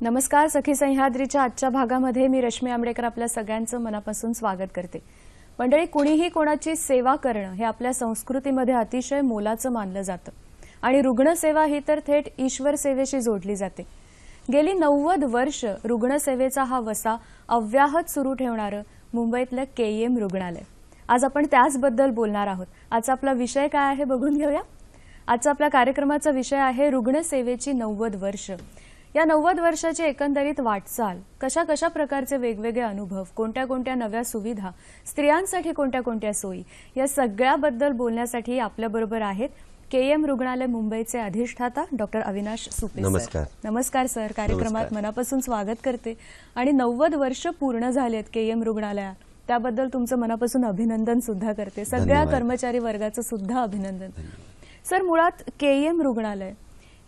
नमस्कार. सखी सह्याद्रीच्या आजच्या भागामध्ये मी रश्मी आंबेडकर आपल्या सगळ्यांचं मनापासून स्वागत करते. मंडळी, कुणीही कोणाची सेवा करणं हे आपल्या संस्कृतीमध्ये अतिशय मोलाचं मानलं जातं आणि रुग्णसेवा ही तर थेट ईश्वर सेवेशी जोडली जाते. गेली 90 वर्ष रुग्णसेवेचा हा वसा अव्याहत सुरू ठेवणारं मुंबईतलं केईएम रुग्णालय. आज आपण त्याचबद्दल बोलणार आहोत. आजचा आपला विषय काय आहे बघून घेऊया. आजचा आपल्या कार्यक्रमाचा विषय आहे रुग्णसेवेची 90 वर्ष. या 90 वर्षाची एकंदरीत वाटचाल, कशा कशा प्रकारचे वेगवेगळे अनुभव, कोणत्या कोणत्या नव्या सुविधा, स्त्रियांसाठी कोणत्या कोणत्या सोयी, या सगळ्याबद्दल बोलण्यासाठी आपल्याबरोबर आहेत केईएम रुग्णालय मुंबईचे अधिष्ठाता डॉक्टर अविनाश सुपे. नमस्कार. नमस्कार सर. कार्यक्रमात मनापासून स्वागत करते. आणि 90 वर्ष पूर्ण झालेत केईएम रुग्णालयात, त्याबद्दल तुमचं मनापासून अभिनंदन सुद्धा करते. सगळ्या कर्मचारी वर्गाचं सुद्धा अभिनंदन. सर, मुळात केईएम रुग्णालय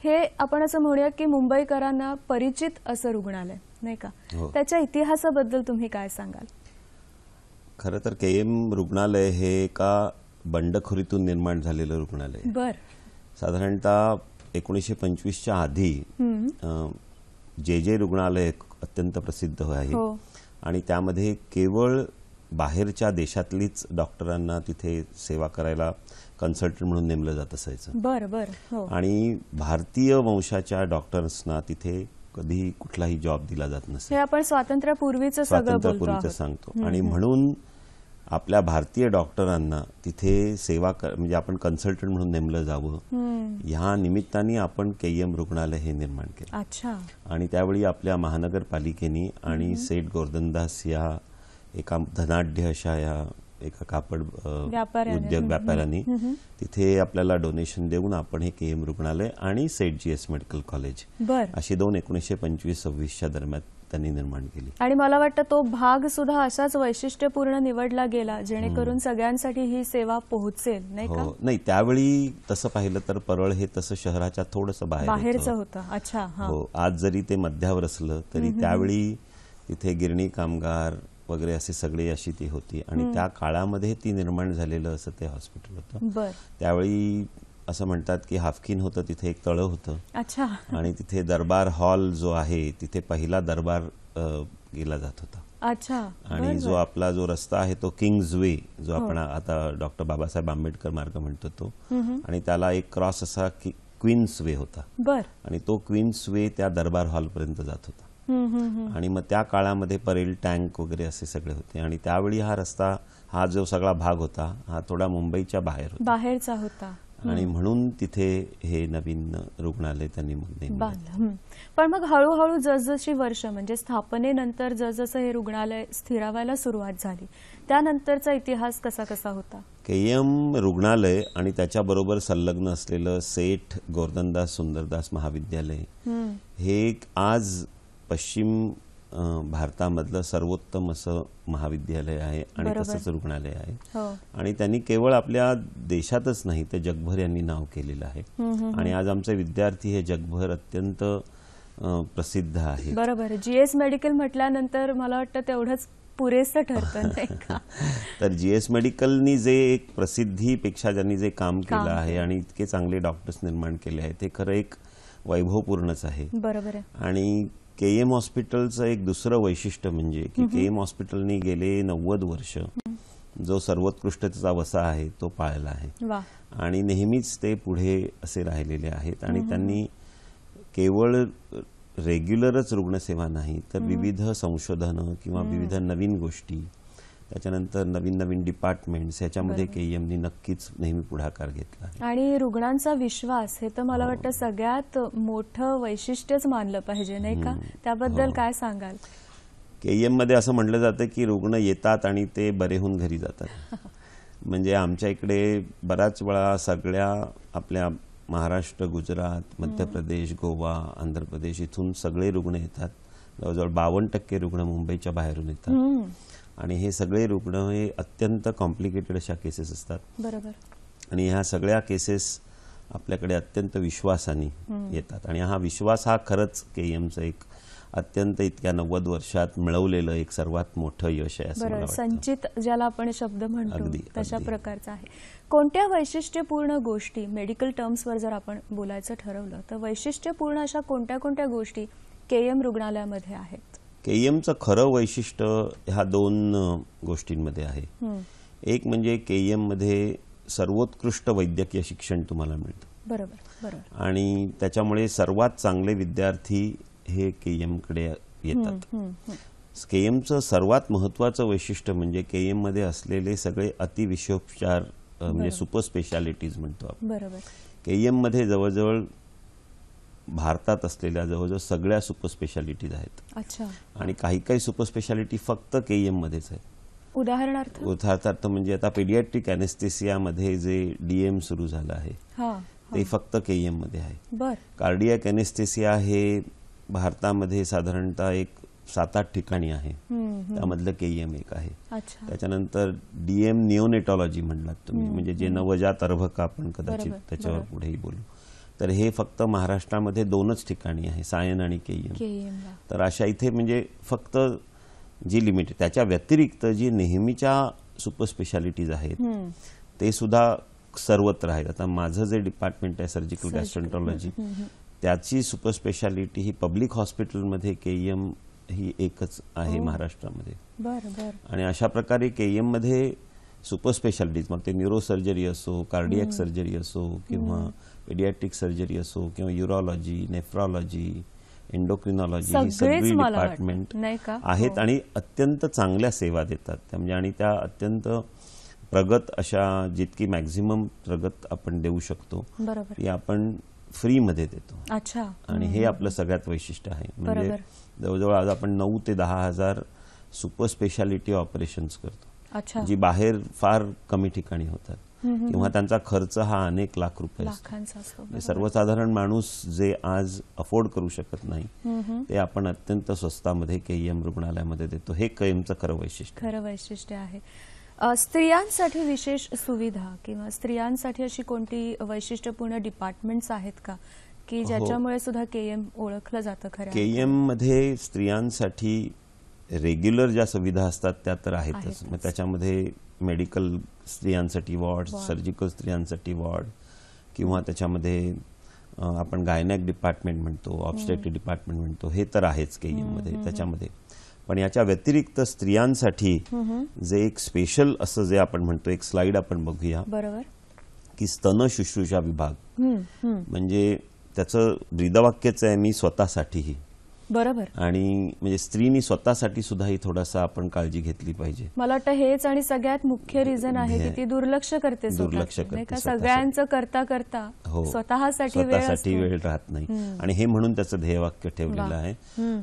हे आपण असं म्हणूया की मुंबईकरांना परिचित असं रुग्णालय नाही का? त्याच्या इतिहासाबद्दल तुम्ही काय सांगाल? खरं तर केईएम रुग्णालय हे एका बंडखोरीतून निर्माण झालेलं रुग्णालय. बर. साधारणतः 1925च्या आधी जे रुग्णालय अत्यंत प्रसिद्ध आहे आणि त्यामध्ये केवळ बाहेरच्या देशातलीच डॉक्टरांना तिथे सेवा करायला कन्सल्टंट म्हणून नेमलं जात असायचं. बर बर. आणि भारतीय वंशाच्या डॉक्टर्सना तिथे कधी कुठलाही जॉब दिला जात नसे. हे आपण स्वातंत्र्यापूर्वीचं सांगतो. आणि म्हणून आपल्या भारतीय डॉक्टरांना तिथे सेवा म्हणजे आपण कन्सल्टंट म्हणून नेमलं जावं, ह्या निमित्ताने आपण केईएम रुग्णालय हे निर्माण केलं. अच्छा. आणि त्यावेळी आपल्या महानगरपालिकेने आणि सेठ गोर्धनदास या एका धनाढ्य अशा या एका कापड उद्योग व्यापाऱ्यांनी तिथे आपल्याला डोनेशन देऊन आपण हे केईएम रुग्णालय आणि सेठ जीएस मेडिकल कॉलेज अशी दोन 1925-26च्या दरम्यान त्यांनी निर्माण केली. आणि मला वाटतं तो भाग सुद्धा असाच वैशिष्ट्यपूर्ण निवडला गेला जेणेकरून सगळ्यांसाठी ही सेवा पोहोचेल, नाही का? नाही, त्यावेळी तसं पाहिलं तर परळ हे तसं शहराच्या थोडंसं बाहेरचं होतं. अच्छा. हो. आज जरी ते मध्यावर असलं तरी त्यावेळी तिथे गिरणी कामगार वगैरे असे सगळे अशी ती होती आणि त्या काळामध्ये ती निर्माण झालेलं असं ते हॉस्पिटल होतं. त्यावेळी असं म्हणतात की हाफकिन होतं, तिथे एक तळं होतं. अच्छा. आणि तिथे दरबार हॉल जो आहे तिथे पहिला दरबार गेला जात होता. अच्छा. आणि जो आपला जो रस्ता आहे तो किंग्ज वे, जो आपण आता डॉक्टर बाबासाहेब आंबेडकर मार्ग म्हणतो तो, आणि त्याला एक क्रॉस असा क्वीन्स वे होता. आणि तो क्वीन्स वे त्या दरबार हॉल पर्यंत जात होता. आणि मग त्या काळामध्ये परेल टँक वगैरे असे सगळे होते. आणि त्यावेळी हा रस्ता, हा जो सगळा भाग होता हा थोडा मुंबईच्या बाहेरचा होता. आणि म्हणून तिथे हे नवीन रुग्णालय त्यांनी बांधलं. पण मग हळूहळू जसजशी वर्ष म्हणजे स्थापनेनंतर जसजसं हे रुग्णालय स्थिरावायला सुरुवात झाली, त्यानंतरचा इतिहास कसा कसा होता? केईएम रुग्णालय आणि त्याच्याबरोबर संलग्न असलेलं सेठ गोर्धनदास सुंदरदास महाविद्यालय हे आज पश्चिम भारतामधलं सर्वोत्तम असं महाविद्यालय आहे आणि तसंच रुग्णालय आहे. आणि त्यांनी केवळ आपल्या देशातच नाही तर जगभर यांनी नाव केलेलं आहे. आणि आज आमचे विद्यार्थी हे जगभर अत्यंत प्रसिद्ध आहेत. बरोबर. जीएस मेडिकल म्हटल्यानंतर मला वाटतं तेवढंच पुरेसं ठरतं, नाही का? तर जीएस मेडिकलनी जे एक प्रसिद्धीपेक्षा ज्यांनी जे काम केलं आहे आणि इतके चांगले डॉक्टर्स निर्माण केले आहेत ते खरं एक वैभवपूर्णच आहे. बरोबर. आणि केईएम हॉस्पिटलचं एक दुसरं वैशिष्ट्य म्हणजे की केईएम हॉस्पिटलनी गेले 90 वर्ष जो सर्वोत्कृष्टतेचा वसा आहे तो पाळला आहे. आणि नेहमीच ते पुढे असे राहिलेले आहेत. आणि त्यांनी केवळ रेग्युलरच रुग्णसेवा नाही तर विविध संशोधनं किंवा विविध नवीन गोष्टी, त्याच्यानंतर नवीन नवीन डिपार्टमेंट्स, ह्याच्यामध्ये केईएमनी नक्कीच नेहमी पुढाकार घेतला आहे. आणि रुग्णांचा विश्वास हे तर मला वाटतं सगळ्यात मोठं वैशिष्ट्यच मानलं पाहिजे, नाही का? त्याबद्दल काय सांगाल? केईएम मध्ये असं म्हटलं जातं की रुग्ण येतात आणि ते बरे होऊन घरी जातात. म्हणजे आमच्या इकडे बऱ्याच वेळा सगळ्या आपल्या महाराष्ट्र, गुजरात, मध्य प्रदेश, गोवा, आंध्र प्रदेश इथून सगळे रुग्ण येतात. जवळजवळ 52% रुग्ण मुंबईच्या बाहेरून येतात. आणि हे सगळे रुग्ण हे अत्यंत कॉम्प्लिकेटेड अशा केसेस असतात. बरोबर. आणि ह्या सगळ्या केसेस आपल्याकडे अत्यंत विश्वासाने येतात. आणि हा विश्वास हा खरंच केईएमचं एक अत्यंत इतक्या 90 वर्षात मिळवलेलं एक सर्वात मोठं यश आहे असं मला वाटतं. संचित ज्याला आपण शब्द म्हणतो तशा अगदी. प्रकारचा आहे. कोणत्या वैशिष्ट्यपूर्ण गोष्टी, मेडिकल टर्म्सवर जर आपण बोलायचं ठरवलं तर वैशिष्ट्यपूर्ण अशा कोणत्या कोणत्या गोष्टी केईएम रुग्णालयामध्ये आहेत? केईएमचं खरं वैशिष्ट्य ह्या 2 गोष्टींमध्ये आहे. एक म्हणजे केईएम मध्ये सर्वोत्कृष्ट वैद्यकीय शिक्षण तुम्हाला मिळतं. बरोबर बरोबर. आणि त्याच्यामुळे सर्वात चांगले विद्यार्थी हे केईएम कडे येतात. केईएमचं सर्वात महत्त्वाचं वैशिष्ट्य म्हणजे केईएम मध्ये असलेले सगळे अतिविशोपचार म्हणजे सुपर स्पेशालिटीज म्हणतो आपण. बरोबर. केईएम मध्ये जवळजवळ भारतात असलेल्या जवळजवळ सगळ्या सुपर स्पेशालिटीज आहेत. अच्छा. आणि काही काही सुपर स्पेशालिटी फक्त केईएम मध्येच आहेत. उदाहरणार्थ म्हणजे आता पेडियाट्रिक अॅनेस्थेसिया मध्ये जे डीएम सुरू झालं आहे ते फक्त केईएम मध्ये आहे. बर. कार्डियाक अॅनेस्थेसिया हे भारतामध्ये साधारणतः एक 7-8 ठिकाणी आहे. त्यामधलं केईएम एक आहे. त्याच्यानंतर डीएम निओनेटॉलॉजी म्हणलात तुम्ही, म्हणजे जे नवजात अर्भक आपण कदाचित त्याच्यावर पुढेही बोलू, तर हे फक्त महाराष्ट्रामध्ये 2च ठिकाणी आहे, सायन आणि केईएम. तर अशा इथे म्हणजे फक्त जी लिमिटेड, त्याच्या व्यतिरिक्त जी नेहमीच्या सुपर स्पेशालिटीज आहेत ते सुद्धा सर्वत्र आहेत. आता माझं जे डिपार्टमेंट आहे सर्जिकल गॅस्ट्रोएंटरॉलॉजी, त्याची सुपर स्पेशालिटी ही पब्लिक हॉस्पिटलमध्ये केईएम ही एकच आहे महाराष्ट्रामध्ये. आणि अशा प्रकारे केईएम मध्ये सुपर स्पेशालिटीज, मग ते न्यूरोसर्जरी असो, कार्डियक सर्जरी असो किंवा पेडियाट्रिक सर्जरी असो किंवा युरोलॉजी, नेफ्रॉलॉजी, एंडोक्रिनॉलॉजी, ही सगळी डिपार्टमेंट आहेत आणि अत्यंत चांगल्या सेवा देतात. म्हणजे आणि त्या अत्यंत प्रगत अशा, जितकी मॅक्झिमम प्रगत आपण देऊ शकतो ती आपण फ्री मध्ये देतो. अच्छा. आणि हे आपलं सगळ्यात वैशिष्ट्य आहे. म्हणजे जवळजवळ आज आपण 9 ते 10 हजार सुपर स्पेशालिटी ऑपरेशन्स करतो, जी बाहेर फार कमी ठिकाणी होतात किंवा त्यांचा खर्च हा अनेक लाख रुपये असतो. सर्वसाधारण माणूस जे आज अफोर्ड करू शकत नाही ते आपण अत्यंत स्वस्तामध्ये केईएम रुग्णालयामध्ये देतो. हे केईएमचं खरं वैशिष्ट्य आहे. स्त्रियांसाठी विशेष सुविधा किंवा स्त्रियांसाठी अशी कोणती वैशिष्ट्यपूर्ण डिपार्टमेंट्स आहेत का की ज्याच्यामुळे सुद्धा केईएम ओळखलं जातं? खरं केईएम मध्ये स्त्रियांसाठी रेग्युलर ज्या सुविधा असतात त्या तर आहेतच. मग त्याच्यामध्ये मेडिकल स्त्रियांसाठी वॉर्ड, सर्जिकल स्त्रियांसाठी वॉर्ड, किंवा त्याच्यामध्ये आपण गायनॅक डिपार्टमेंट म्हणतो, ऑब्स्टेट्रिक डिपार्टमेंट म्हणतो, हे तर आहेच केईएम मध्ये त्याच्यामध्ये. पण याच्या व्यतिरिक्त स्त्रियांसाठी जे एक स्पेशल असं जे आपण म्हणतो, एक स्लाइड आपण बघूया. बरोबर. की स्तन शुश्रूषा विभाग, म्हणजे त्याचं ब्रीदवाक्यच आहे, मी स्वतःसाठीही. बरोबर. आणि म्हणजे स्त्रीनी स्वतःसाठी सुद्धा ही थोडासा आपण काळजी घेतली पाहिजे. मला वाटतं हेच आणि सगळ्यात मुख्य रिझन आहे की ती दुर्लक्ष करते. सगळ्यांचं करता करता स्वतःसाठी वेळ राहत नाही. आणि हे म्हणून त्याचं ध्येयवाक्य ठेवलेलं आहे.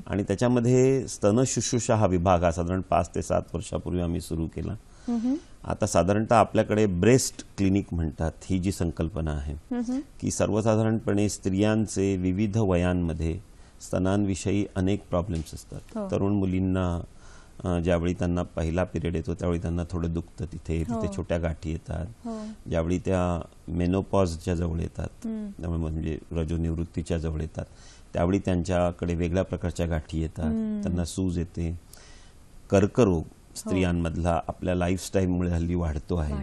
आणि त्याच्यामध्ये स्तन शुश्रूषा हा विभाग हा साधारण 5 ते 7 वर्षापूर्वी आम्ही सुरू केला. आता साधारणतः आपल्याकडे ब्रेस्ट क्लिनिक म्हणतात ही जी संकल्पना आहे की सर्वसाधारणपणे स्त्रियांचे विविध वयांमध्ये स्तनांविषयी अनेक प्रॉब्लेम्स असतात. तरुण मुलींना ज्यावेळी त्यांना पहिला पिरियड येतो त्यावेळी त्यांना थोडं दुखतं, तिथे छोट्या गाठी येतात. ज्यावेळी त्या मेनोपॉजच्या जवळ येतात, म्हणजे रजोनिवृत्तीच्या जवळ येतात, त्यावेळी त्यांच्याकडे वेगळ्या प्रकारच्या गाठी येतात, त्यांना सूज येते. कर्करोग स्त्रियांमधला आपल्या लाईफस्टाईलमुळे हल्ली वाढतो आहे.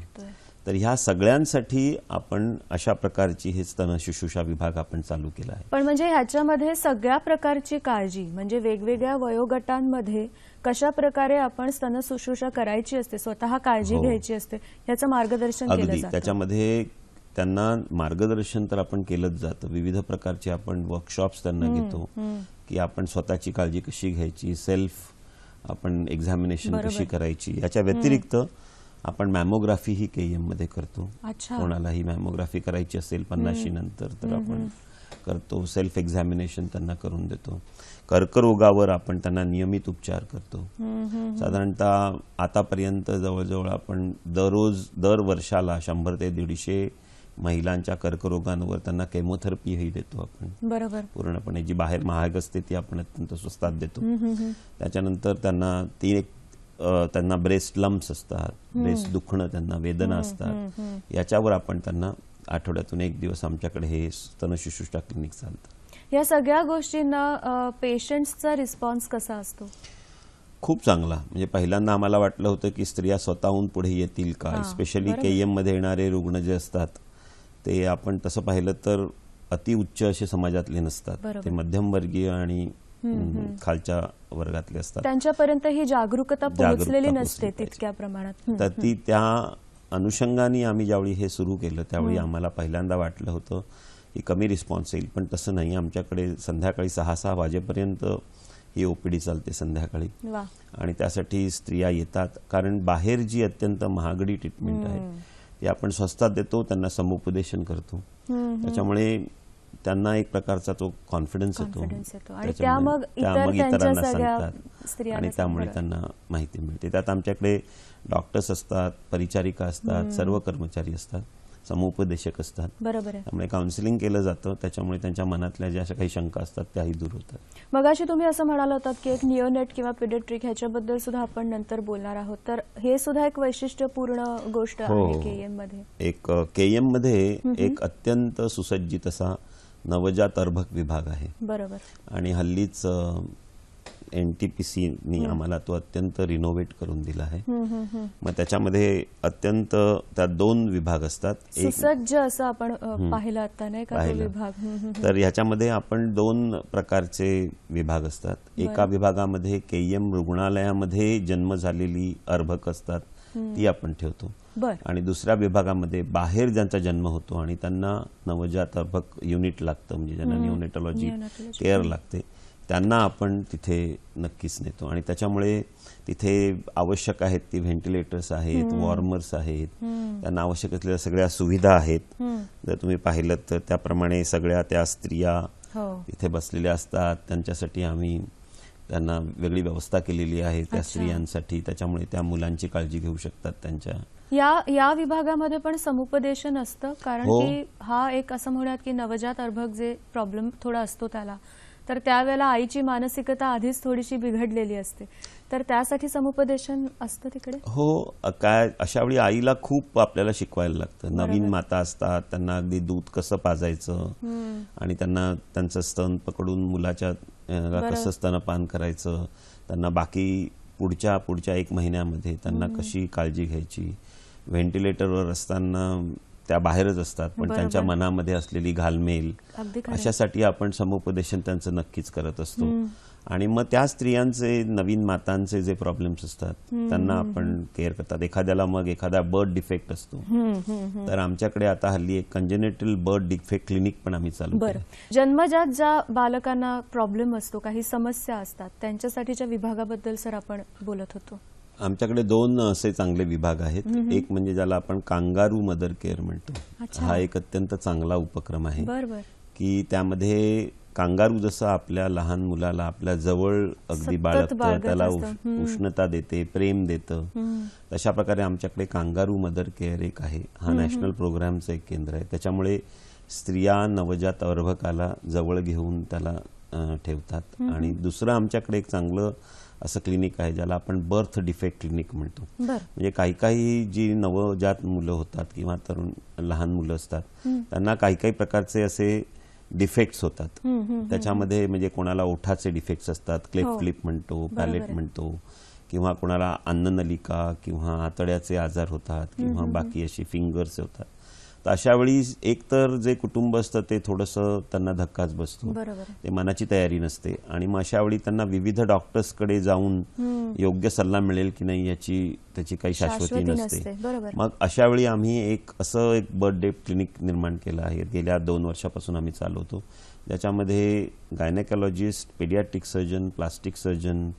तर ह्या सगळ्यांसाठी आपण अशा प्रकारची हे स्तन शुश्रूषा विभाग आपण चालू केला आहे. पण म्हणजे ह्याच्यामध्ये सगळ्या प्रकारची काळजी, म्हणजे वेगवेगळ्या वयोगटांमध्ये कशा प्रकारे आपण स्तन शुश्रूषा करायची असते, स्वतः काळजी घ्यायची असते, याचं मार्गदर्शन केलं जातं. त्याच्यामध्ये त्यांना मार्गदर्शन तर आपण केलंच जातं. विविध प्रकारचे आपण वर्कशॉप्स त्यांना घेतो की आपण स्वतःची काळजी कशी घ्यायची, सेल्फ आपण एक्झामिनेशन कशी करायची. याच्या व्यतिरिक्त आपण मॅमोग्राफी ही KEM मध्ये करतो. कोणालाही मॅमोग्राफी करायची असेल 50 नंतर तर आपण करतो. सेल्फ एक्झामिनेशन त्यांना करून देतो. कर्करोगावर आपण त्यांना नियमित उपचार करतो. साधारणतः आतापर्यंत जवळजवळ आपण दर वर्षाला 100 ते 150 महिलांच्या कर्करोगांवर त्यांना केमोथेरपीही देतो आपण. बरोबर. पूर्णपणे जी बाहेर महाग असते ती आपण अत्यंत स्वस्तात देतो. त्याच्यानंतर त्यांना ब्रेस्ट लम्प्स असतात, ब्रेस्ट दुखणं, त्यांना वेदना असतात, याच्यावर आपण त्यांना आठवड्यातून 1 दिवस आमच्याकडे हे स्तनशुश्रूषा क्लिनिक चालतं. या सगळ्या गोष्टींना पेशंट्सचा रिस्पॉन्स कसा असतो? खूप चांगला. म्हणजे पहिल्यांदा आम्हाला वाटलं होतं की स्त्रिया स्वतःहून पुढे येतील का, स्पेशली KEM मध्ये येणारे रुग्ण जे असतात ते आपण तसं पाहिलं तर अतिउच्च असे समाजातले नसतात. ते मध्यमवर्गीय आणि खालच्या वर्गातले असतात. त्यांच्यापर्यंत ही जागरूकता पोहोचलेली नसते तितक्या प्रमाणात. तर ती त्या अनुषंगाने आम्ही ज्यावेळी हे सुरू केलं त्यावेळी आम्हाला पहिल्यांदा वाटलं होतं की कमी रिस्पॉन्स येईल, पण तसं नाही. आमच्याकडे संध्याकाळी 6 वाजेपर्यंत ही OPD चालते संध्याकाळी. आणि त्यासाठी स्त्रिया येतात, कारण बाहेर जी अत्यंत महागडी ट्रीटमेंट आहे ती आपण स्वस्तात देतो, त्यांना समुपदेशन करतो. त्याच्यामुळे त्यांना एक प्रकारचा तो कॉन्फिडन्स येतो आणि त्या मग इतरांना सांगतात आणि त्यामुळे त्यांना माहिती मिळते. त्यात आमच्याकडे डॉक्टर्स असतात, परिचारिका असतात, सर्व कर्मचारी असतात, समुपदेशक असतात. बरोबर आहे. त्यामुळे काउन्सिलिंग केलं जातं. त्याच्यामुळे त्यांच्या मनातल्या ज्या काही शंका असतात त्याही दूर होतात. मगाशी तुम्ही असं म्हणाला होतात की एक निओनेट किंवा पिडियाट्रिक ह्याच्याबद्दल सुद्धा आपण नंतर बोलणार आहोत, तर हे सुद्धा एक वैशिष्ट्यपूर्ण गोष्ट आहे KEM मध्ये. एक KEM मध्ये एक अत्यंत सुसज्जित असा नवजात अर्भक विभाग आहे. बरोबर. आणि हल्लीच NTPCनी आम्हाला तो अत्यंत रिनोव्हेट करून दिला आहे. मग त्याच्यामध्ये अत्यंत त्यात 2 विभाग असतात. सुसज्ज असं आपण पाहिलं आता नाही का विभाग. तर ह्याच्यामध्ये आपण 2 प्रकारचे विभाग असतात. एका विभागामध्ये KEM रुग्णालयामध्ये जन्म झालेली अर्भक असतात ती आपण ठेवतो. आणि दुसऱ्या विभागामध्ये बाहेर ज्यांचा जन्म होतो आणि त्यांना नवजात अर्भक युनिट लागतं, म्हणजे ज्यांना निओनेटॉलॉजी केअर लागते, त्यांना आपण तिथे नक्कीच नेतो. आणि त्याच्यामुळे तिथे आवश्यक आहेत ती व्हेंटिलेटर्स आहेत, वॉर्मर्स आहेत, त्यांना आवश्यक असलेल्या सगळ्या सुविधा आहेत. जर तुम्ही पाहिलं तर त्याप्रमाणे सगळ्या त्या स्त्रिया तिथे बसलेल्या असतात. त्यांच्यासाठी आम्ही त्यांना वेगळी व्यवस्था केलेली आहे त्या स्त्रियांसाठी. त्याच्यामुळे त्या मुलांची काळजी घेऊ शकतात त्यांच्या. या विभागामध्ये पण समुपदेशन असतं, कारण की हा एक असं म्हणूयात की नवजात अर्भक जे प्रॉब्लेम थोडा असतो त्याला, तर त्यावेळेला आईची मानसिकता आधीच थोडीशी बिघडलेली असते, तर त्यासाठी समुपदेशन असतं तिकडे. काय अशा वेळी आईला खूप आपल्याला शिकवायला लागतं. नवीन माता असतात, त्यांना अगदी दूध कसं पाजायचं आणि त्यांना त्यांचं स्तन पकडून मुलाच्या कसं स्तनपान करायचं, त्यांना बाकी पुढच्या 1 महिन्यामध्ये त्यांना कशी काळजी घ्यायची. व्हेंटिलेटरवर असताना त्या बाहेरच असतात, पण त्यांच्या मनामध्ये असलेली घालमेल, अशासाठी आपण समुपदेशन त्यांचं नक्कीच करत असतो. आणि मग त्या स्त्रियांचे, नवीन मातांचे जे प्रॉब्लेम्स असतात त्यांना आपण केअर करतात. एखादा बर्थ डिफेक्ट असतो, तर आमच्याकडे आता हल्ली एक कंजेनेटल बर्थ डिफेक्ट क्लिनिक पण आम्ही चालू केलं. जन्मजात ज्या बालकांना प्रॉब्लेम असतो, काही समस्या असतात, त्यांच्यासाठीच्या विभागाबद्दल सर आपण बोलत होतो. आमच्याकडे 2 असे चांगले विभाग आहेत. एक म्हणजे ज्याला आपण कांगारू मदर केअर म्हणतो. हा एक अत्यंत चांगला उपक्रम आहे की त्यामध्ये कांगारू जसं आपल्या लहान मुलाला आपल्या जवळ अगदी बाळगतं, त्याला उष्णता देते, प्रेम देतं, तशा प्रकारे आमच्याकडे कांगारू मदर केअर एक आहे. हा नॅशनल प्रोग्रामचं एक केंद्र आहे. त्याच्यामुळे स्त्रिया नवजात अर्भकाला जवळ घेऊन त्याला ठेवतात. आणि दुसरं आमच्याकडे एक चांगलं असं क्लिनिक आहे ज्याला आपण बर्थ डिफेक्ट क्लिनिक म्हणतो. म्हणजे काही जी नवजात मुलं होतात किंवा तरुण लहान मुलं असतात त्यांना काही प्रकारचे असे डिफेक्ट्स होतात. त्याच्यामध्ये म्हणजे कोणाला ओठाचे डिफेक्ट्स असतात, क्लेफ्ट लिप म्हणतो, पॅलेट म्हणतो, किंवा कोणाला अन्ननलिका किंवा आतड्याचे आजार होतात, किंवा बाकी अशी फिंगर्स होतात. तर अशा वेळी एक तर जे कुटुंब असतं ते थोडंसं त्यांना धक्काच बसतो, बरोबर. ते मनाची तयारी नसते आणि मग अशा वेळी त्यांना विविध डॉक्टर्सकडे जाऊन योग्य सल्ला मिळेल की नाही त्याची काही शाश्वती नसते. बरोबर. मग अशा वेळी आम्ही एक बर्थडे क्लिनिक निर्माण केलं आहे. गेल्या 2 वर्षापासून आम्ही चालवतो, ज्याच्यामध्ये gynaecologist, paediatric surgeon, plastic surgeon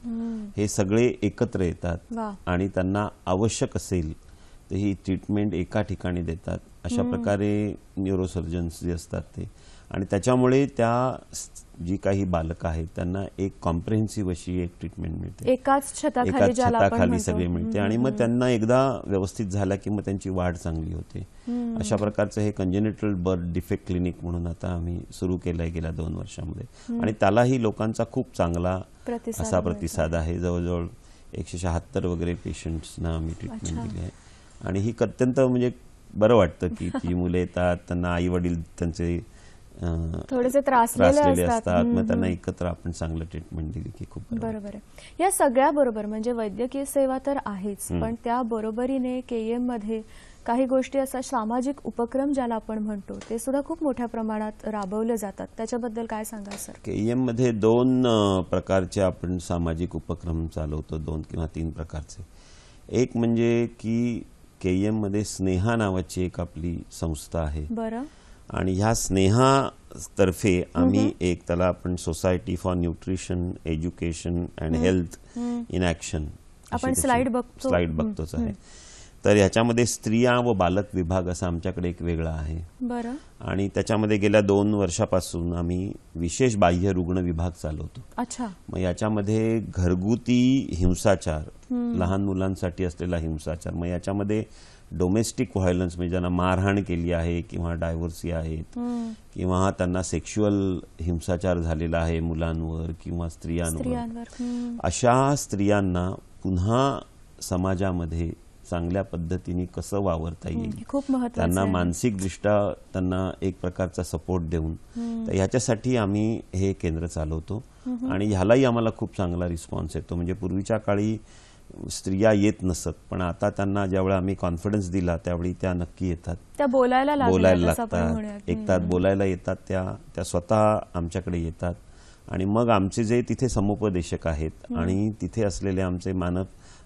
हे सगळे एकत्र येतात आणि त्यांना आवश्यक असेल तर ही ट्रीटमेंट एका ठिकाणी देतात. अशा प्रकारे न्यूरोसर्जन्स जे असतात ते, आणि त्याच्यामुळे जी काही बालकं आहेत त्यांना एक कॉम्प्रिहेन्सिव्ह अशी एक ट्रीटमेंट मिळते, एकाच छताखाली सगळे मिळते आणि मग त्यांना एकदा व्यवस्थित झाला की मग त्यांची वाढ चांगली होते. अशा प्रकारचं हे कंजेनिटल बर्थ डिफेक्ट क्लिनिक म्हणून आता आम्ही सुरू केलंय गेल्या 2 वर्षामध्ये आणि त्यालाही लोकांचा खूप चांगला असा प्रतिसाद आहे. जवळजवळ 176 वगैरे पेशंट्सना आम्ही ट्रीटमेंट दिली आहे आणि ही अत्यंत म्हणजे बरं वाटतं की ती मुले येतात, त्यांना आई वडील त्यांचे थोडेसे त्रासलेले असतात, मग त्यांना एकत्र आपण चांगलं ट्रीटमेंट दिली की खूप बरोबर आहे. या सगळ्या बरोबर म्हणजे वैद्यकीय सेवा तर आहेच, पण त्या बरोबरीने केईएम मध्ये काही गोष्टी असा सामाजिक उपक्रम ज्याला आपण म्हणतो ते सुद्धा खूप मोठ्या प्रमाणात राबवले जातात. त्याच्याबद्दल काय सांगा सर? केईएम मध्ये 2 प्रकारचे आपण सामाजिक उपक्रम चालवतो, 2 किंवा 3 प्रकारचे. एक म्हणजे की केईएम मध्ये स्नेहा नावाची एक आपली संस्था आहे. बरं. आणि ह्या स्नेहातर्फे आम्ही त्याला आपण society for nutrition, education and health in action आपण स्लाइड बघतोच आहे. तर ह्याच्यामध्ये स्त्रिया व बालक विभाग असा आमच्याकडे एक वेगळा आहे. बरं. आणि त्याच्यामध्ये गेल्या 2 वर्षापासून आम्ही विशेष बाह्य रुग्ण विभाग चालवतो. अच्छा. मग याच्यामध्ये घरगुती हिंसाचार, लहान मुलांसाठी असलेला हिंसाचार, मग याच्यामध्ये डोमेस्टिक व्हायलन्स म्हणजे ज्यांना मारहाण केली आहे किंवा डायव्होर्सी आहेत किंवा त्यांना सेक्शुअल हिंसाचार झालेला आहे मुलांवर किंवा स्त्रियांवर, अशा स्त्रियांना पुन्हा समाजामध्ये चांगल्या पद्धतीने कसं वावरता येईल, खूप महत्त्वाचं, त्यांना मानसिकदृष्ट्या त्यांना एक प्रकारचा सपोर्ट देऊन, तर ह्याच्यासाठी आम्ही हे केंद्र चालवतो आणि ह्यालाही आम्हाला खूप चांगला रिस्पॉन्स येतो. म्हणजे पूर्वीच्या काळी स्त्रिया येत नसत, पण आता त्यांना ज्यावेळी आम्ही कॉन्फिडन्स दिला त्यावेळी त्या नक्की येतात, त्या बोलायला लागतात, ऐकतात, बोलायला येतात, त्या स्वतः आमच्याकडे येतात आणि मग आमचे जे तिथे समुपदेशक आहेत आणि तिथे असलेले आमचे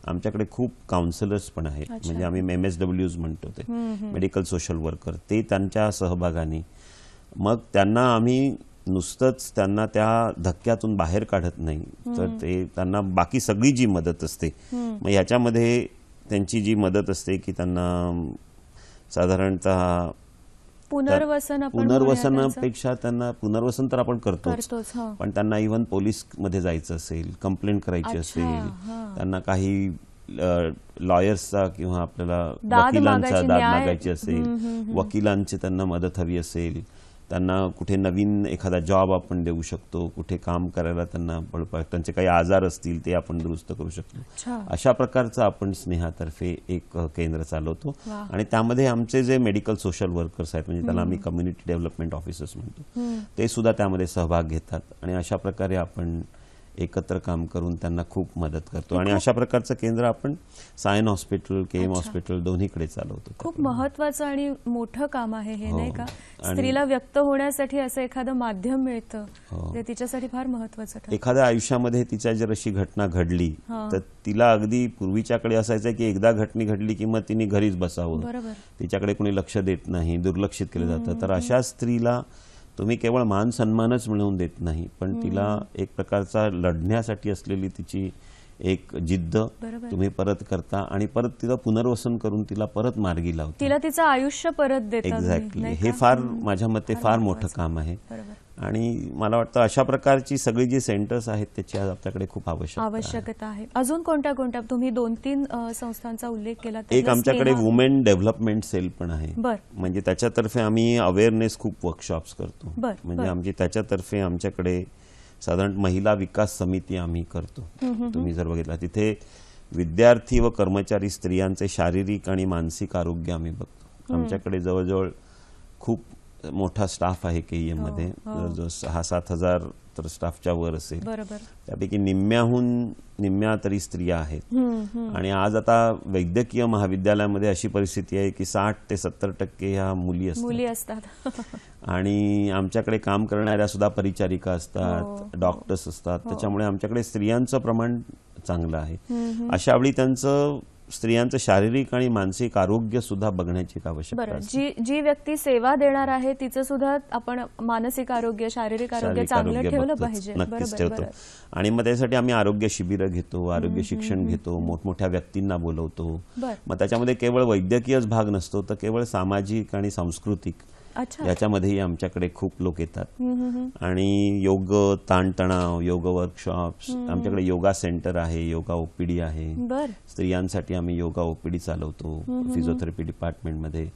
आमच्याकडे खूप काउन्सिलर्स पण आहेत. म्हणजे आम्ही MSWs म्हणतो, ते मेडिकल सोशल वर्कर, ते त्यांच्या सहभागाने मग त्यांना आम्ही नुसतंच त्यांना त्या धक्क्यातून बाहेर काढत नाही, तर त्यांना बाकी सगळी जी मदत असते, मग ह्याच्यामध्ये त्यांची जी मदत असते की त्यांना साधारणतः पुनर्वसनापेक्षा त्यांना पुनर्वसन तर आपण करतोच, पण त्यांना इव्हन पोलीस मध्ये जायचं असेल, कंप्लेंट करायची असेल, त्यांना काही लॉयर्सचा किंवा आपल्याला वकिलांचा दाद मागायची असेल, वकिलांची त्यांना मदत हवी असेल, त्यांना कुठे नवीन एखादा जॉब आपण देऊ शकतो, कुठे काम करायला त्यांना त्यांचे काही आजार असतील ते आपण दुरुस्त करू शकतो. अशा प्रकारचं आपण स्नेहातर्फे एक केंद्र चालवतो आणि त्यामध्ये आमचे जे मेडिकल सोशल वर्कर्स आहेत, म्हणजे त्याला आम्ही कम्युनिटी डेव्हलपमेंट ऑफिसर्स म्हणतो, ते सुद्धा त्यामध्ये सहभाग घेतात आणि अशा प्रकारे आपण एकत्र काम करून त्यांना खूप मदत करतो. आणि अशा प्रकारचं केंद्र आपण सायन हॉस्पिटल, केएम हॉस्पिटल दोन्हीकडे चालवतो. खूप महत्वाचं आणि मोठं काम आहे हे, नाही का? स्त्रीला व्यक्त होण्यासाठी असं एखादं माध्यम मिळतं, ते तिच्यासाठी फार महत्वाचं ठरतं. एखाद्या आयुष्यामध्ये तिच्या जर अशी घटना घडली तर तिला अगदी पूर्वीच्याकडे असायचं की एकदा घटना घडली की मग तिने घरीच बसावं, तिच्याकडे कोणी लक्ष देत नाही, दुर्लक्षित केलं जातं. तर अशा स्त्रीला तुम्ही केवळ मान सन्मानच मिळवून देत नाही, पण तिला एक प्रकारचा लढण्यासाठी असलेली तिची एक जिद्द तुम्ही परत करता आणि परत तिला पुनर्वसन करून तिला परत मार्गी लावता, तिला तिचं आयुष्य परत देता. एक्झॅक्टली. हे फार माझ्या मते फार मोठं काम आहे आणि मला वाटतं अशा प्रकारची सगळी जी सेंटर्स आहेत त्याची आज आपल्याकडे खूप आवश्यकता आहे. अजून कोणत्या तुम्ही 2-3 संस्थांचा उल्लेख केला? एक आमच्याकडे वुमेन डेव्हलपमेंट सेल पण आहे, म्हणजे त्याच्यातर्फे आम्ही अवेअरनेस खूप वर्कशॉप्स करतो. म्हणजे आमची त्याच्यातर्फे आमच्याकडे साधारण महिला विकास समिती आम्ही करतो. तुम्ही जर बघितला तिथे विद्यार्थी व कर्मचारी स्त्रियांचे शारीरिक आणि मानसिक आरोग्य आम्ही बघतो. आमच्याकडे जवळजवळ खूप मोठा स्टाफ आहे केईएम मध्ये, 6-7 हजार डॉक्टर स्टाफच्या वर असेल, बरोबर, त्यापैकी निम्म्या तरी स्त्रिया आहेत. आणि आज आता वैद्यकीय महाविद्यालयामध्ये अशी परिस्थिती आहे की 60 ते 70% ह्या मुली असतात. आणि आमच्याकडे काम करणाऱ्या सुद्धा परिचारिका असतात, डॉक्टर्स असतात. त्याच्यामुळे आमच्याकडे स्त्रियांचं प्रमाण चांगलं आहे. अशा वेळी त्यांचं स्त्रियांचं शारीरिक आणि मानसिक आरोग्य सुद्धा बघण्याची एक आवश्यकता असते. जी व्यक्ती सेवा देणार आहे तिचं सुद्धा आपण मानसिक आरोग्य, शारीरिक आरोग्य चांगलं ठेवलं पाहिजे. नक्कीच ठेवतो. आणि मग त्यासाठी आम्ही आरोग्य शिबिरं घेतो, आरोग्य शिक्षण घेतो, मोठमोठ्या व्यक्तींना बोलवतो. मग त्याच्यामध्ये केवळ वैद्यकीयच भाग नसतो, तर केवळ सामाजिक आणि सांस्कृतिक याच्यामध्येही आमच्याकडे खूप लोक येतात. आणि योग ताणतणाव, योग वर्कशॉप्स, आमच्याकडे योगा सेंटर आहे, योगा ओपीडी आहे. स्त्रियांसाठी आम्ही योगा ओपीडी चालवतो फिजिओथेरपी डिपार्टमेंटमध्ये.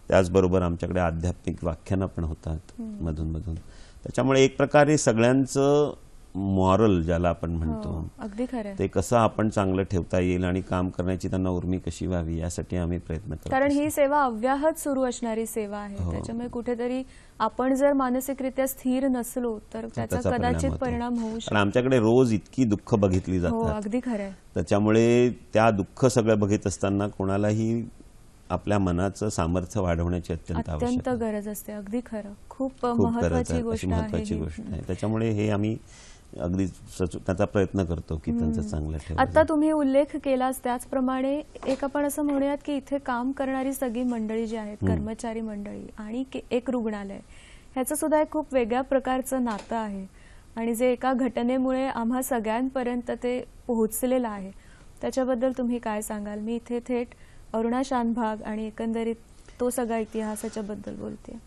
त्याचबरोबर आमच्याकडे आध्यात्मिक व्याख्यानं पण होतात मधून मधून. त्याच्यामुळे एक प्रकारे सगळ्यांचं मॉरल ज्याला आपण म्हणतो, अगदी खरं, ते कसं आपण चांगलं ठेवता येईल आणि काम करण्याची त्यांना उर्मी कशी व्हावी यासाठी आम्ही प्रयत्न करतो. कारण ही सेवा अव्याहत सुरू असणारी सेवा आहे. त्याच्यामुळे कुठेतरी आपण जर मानसिकरित्या स्थिर नसलो तर त्याचा कदाचित परिणाम होऊ शकतो. आमच्याकडे रोज इतकी दुःख बघितली जातात. अगदी खरं. त्याच्यामुळे त्या दुःख सगळं बघित असताना कोणालाही आपल्या मनाचं सामर्थ्य वाढवण्याची अत्यंत गरज असते. अगदी खरं, खूप महत्त्वाची गोष्ट आहे. त्याच्यामुळे हे आम्ही अगदी त्याचा प्रयत्न करतो की त्यांचं चांगलं ठेवलं. आता तुम्ही उल्लेख केलाच त्याचप्रमाणे एक आपण असं म्हणूयात की इथे काम करणारी सगळी मंडळी जी आहेत, कर्मचारी मंडळी आणि एक रुग्णालय, ह्याचं सुद्धा एक खूप वेगळ्या प्रकारचं नातं आहे. आणि जे एका घटनेमुळे आम्हा सगळ्यांपर्यंत ते पोहोचलेलं आहे, त्याच्याबद्दल तुम्ही काय सांगाल? मी इथे थेट अरुणा शानभाग आणि एकंदरीत तो सगळा इतिहासाच्या बद्दल बोलते.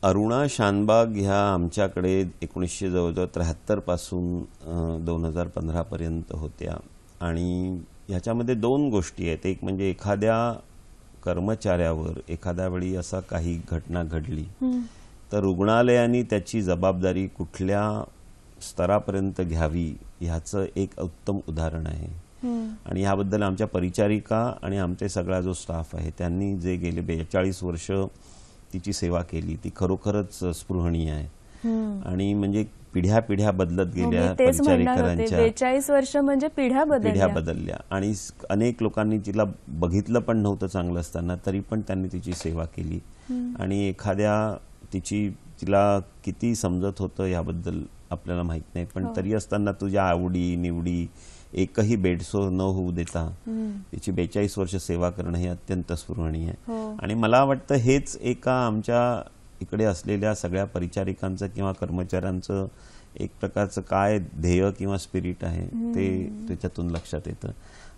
अरुणा शानबाग ह्या आमच्याकडे 1973 पासून 2015 पर्यंत होत्या. आणि ह्याच्यामध्ये 2 गोष्टी आहेत. एक म्हणजे एखाद्या कर्मचाऱ्यावर एखाद्या वेळी असा काही घटना घडली तर रुग्णालयाने त्याची जबाबदारी कुठल्या स्तरापर्यंत घ्यावी ह्याचं एक उत्तम उदाहरण आहे. आणि ह्याबद्दल आमच्या परिचारिका आणि आमचे सगळा जो स्टाफ आहे त्यांनी जे गेले 42 वर्ष तिची सेवा केली ती खरोखरच स्पृहणीय आहे. आणि म्हणजे पिढ्या बदलत गेल्या परिचारिकांच्या. 42 वर्ष म्हणजे पिढ्या बदलल्या. आणि अनेक लोकांनी तिला बघितलं पण नव्हतं चांगलं असताना, तरी पण त्यांनी तिची सेवा केली. आणि एखाद्या तिला किती समजत होतं याबद्दल आपल्याला माहित नाही, पण तरी असताना तुझ्या आवडी निवडी एकही बेडसो न होऊ देता तिची 42 वर्ष सेवा करणं हे अत्यंत स्पृहणीय आहे. आणि मला वाटतं हेच एका आमच्या इकडे असलेल्या सगळ्या परिचारिकांचं किंवा कर्मचाऱ्यांचं एक प्रकारचं काय ध्येय किंवा स्पिरिट आहे ते त्याच्यातून लक्षात येतं.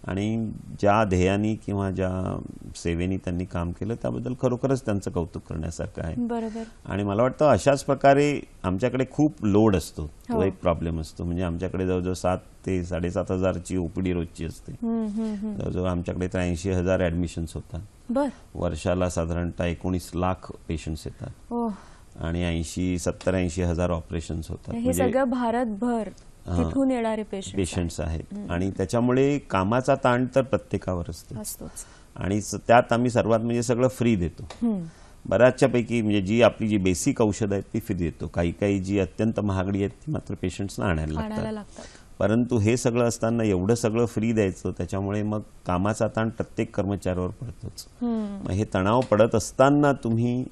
आणि ज्या ध्येयाने किंवा ज्या सेवेने त्यांनी काम केलं त्याबद्दल खरोखरच त्यांचं कौतुक करण्यासारखं आहे. बरोबर. आणि मला वाटतं अशाच प्रकारे आमच्याकडे खूप लोड असतो, तो एक प्रॉब्लेम असतो. म्हणजे आमच्याकडे जवळजवळ 7 ते 7,500 ओपीडी रोजची असते. जवळजवळ आमच्याकडे 83,000 ऍडमिशन्स होतात वर्षाला. साधारणतः 19 लाख पेशंट्स येतात आणि 70-80,000 ऑपरेशन्स होतात. हे सगळं भारतभर तिथून येणारे पेशंट्स आहेत. आणि त्याच्यामुळे कामाचा ताण तर प्रत्येकावर असतो. आणि त्यात आम्ही सर्वात म्हणजे सगळं फ्री देतो. बऱ्याचशा पैकी म्हणजे जी बेसिक औषधं आहेत ती फ्री देतो. काही जी अत्यंत महागडी आहेत ती मात्र पेशंट्सना आणायला लागतात. परंतु हे सगळं असताना एवढं सगळं फ्री द्यायचं, त्याच्यामुळे मग कामाचा ताण प्रत्येक कर्मचाऱ्यावर पडतोच. मग हे तणाव पडत असताना तुम्ही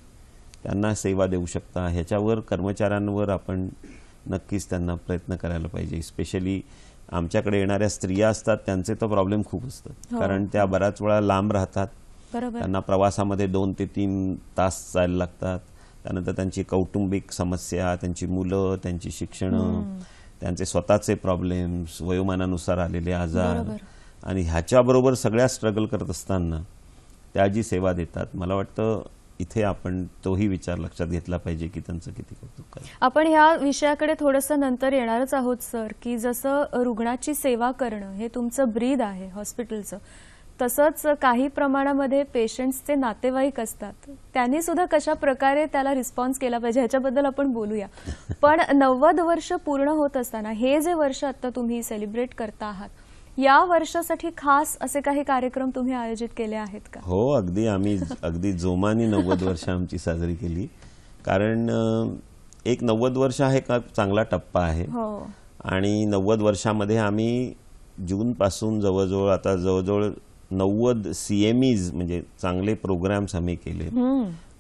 त्यांना सेवा देऊ शकता ह्याच्यावर कर्मचाऱ्यांवर आपण नक्कीच त्यांना प्रयत्न करायला पाहिजे. स्पेशली आमच्याकडे येणाऱ्या स्त्रिया असतात त्यांचे तर प्रॉब्लेम खूप असतात. कारण त्या बऱ्याच वेळा लांब राहतात. त्यांना प्रवासामध्ये 2 ते 3 तास जायला लागतात. त्यानंतर त्यांची कौटुंबिक समस्या, त्यांची मुलं, त्यांची शिक्षणं, त्यांचे स्वतःचे प्रॉब्लेम्स, वयोमानानुसार आलेले आजार, आणि ह्याच्याबरोबर सगळ्या स्ट्रगल करत असताना त्या जी सेवा देतात, मला वाटतं इथे आपण तोही विचार लक्षात घेतला पाहिजे की त्यांचं किती कौतुक आहे. आपण ह्या विषयाकडे थोडंसं नंतर येणारच आहोत सर, की जसं रुग्णाची सेवा करणं हे तुमचं ब्रीद आहे हॉस्पिटलचं, तसंच काही प्रमाणामध्ये पेशंट्सचे नातेवाईक असतात, त्यांनी सुद्धा कशा प्रकारे त्याला रिस्पॉन्स केला पाहिजे ह्याच्याबद्दल आपण बोलूया. पण 90 वर्ष पूर्ण होत असताना हे जे वर्ष आता तुम्ही सेलिब्रेट करता आहात, या वर्षासाठी खास असे काही कार्यक्रम तुम्ही आयोजित केले आहेत का? हो, आम्ही जोमाने 90 वर्ष आमची साजरी केली. कारण एक 90 वर्ष आहे का चांगला टप्पा आहे. आणि 90 वर्षामध्ये आम्ही जूनपासून जवळजवळ आता जवळजवळ 90 CMEs म्हणजे चांगले प्रोग्राम्स आम्ही केले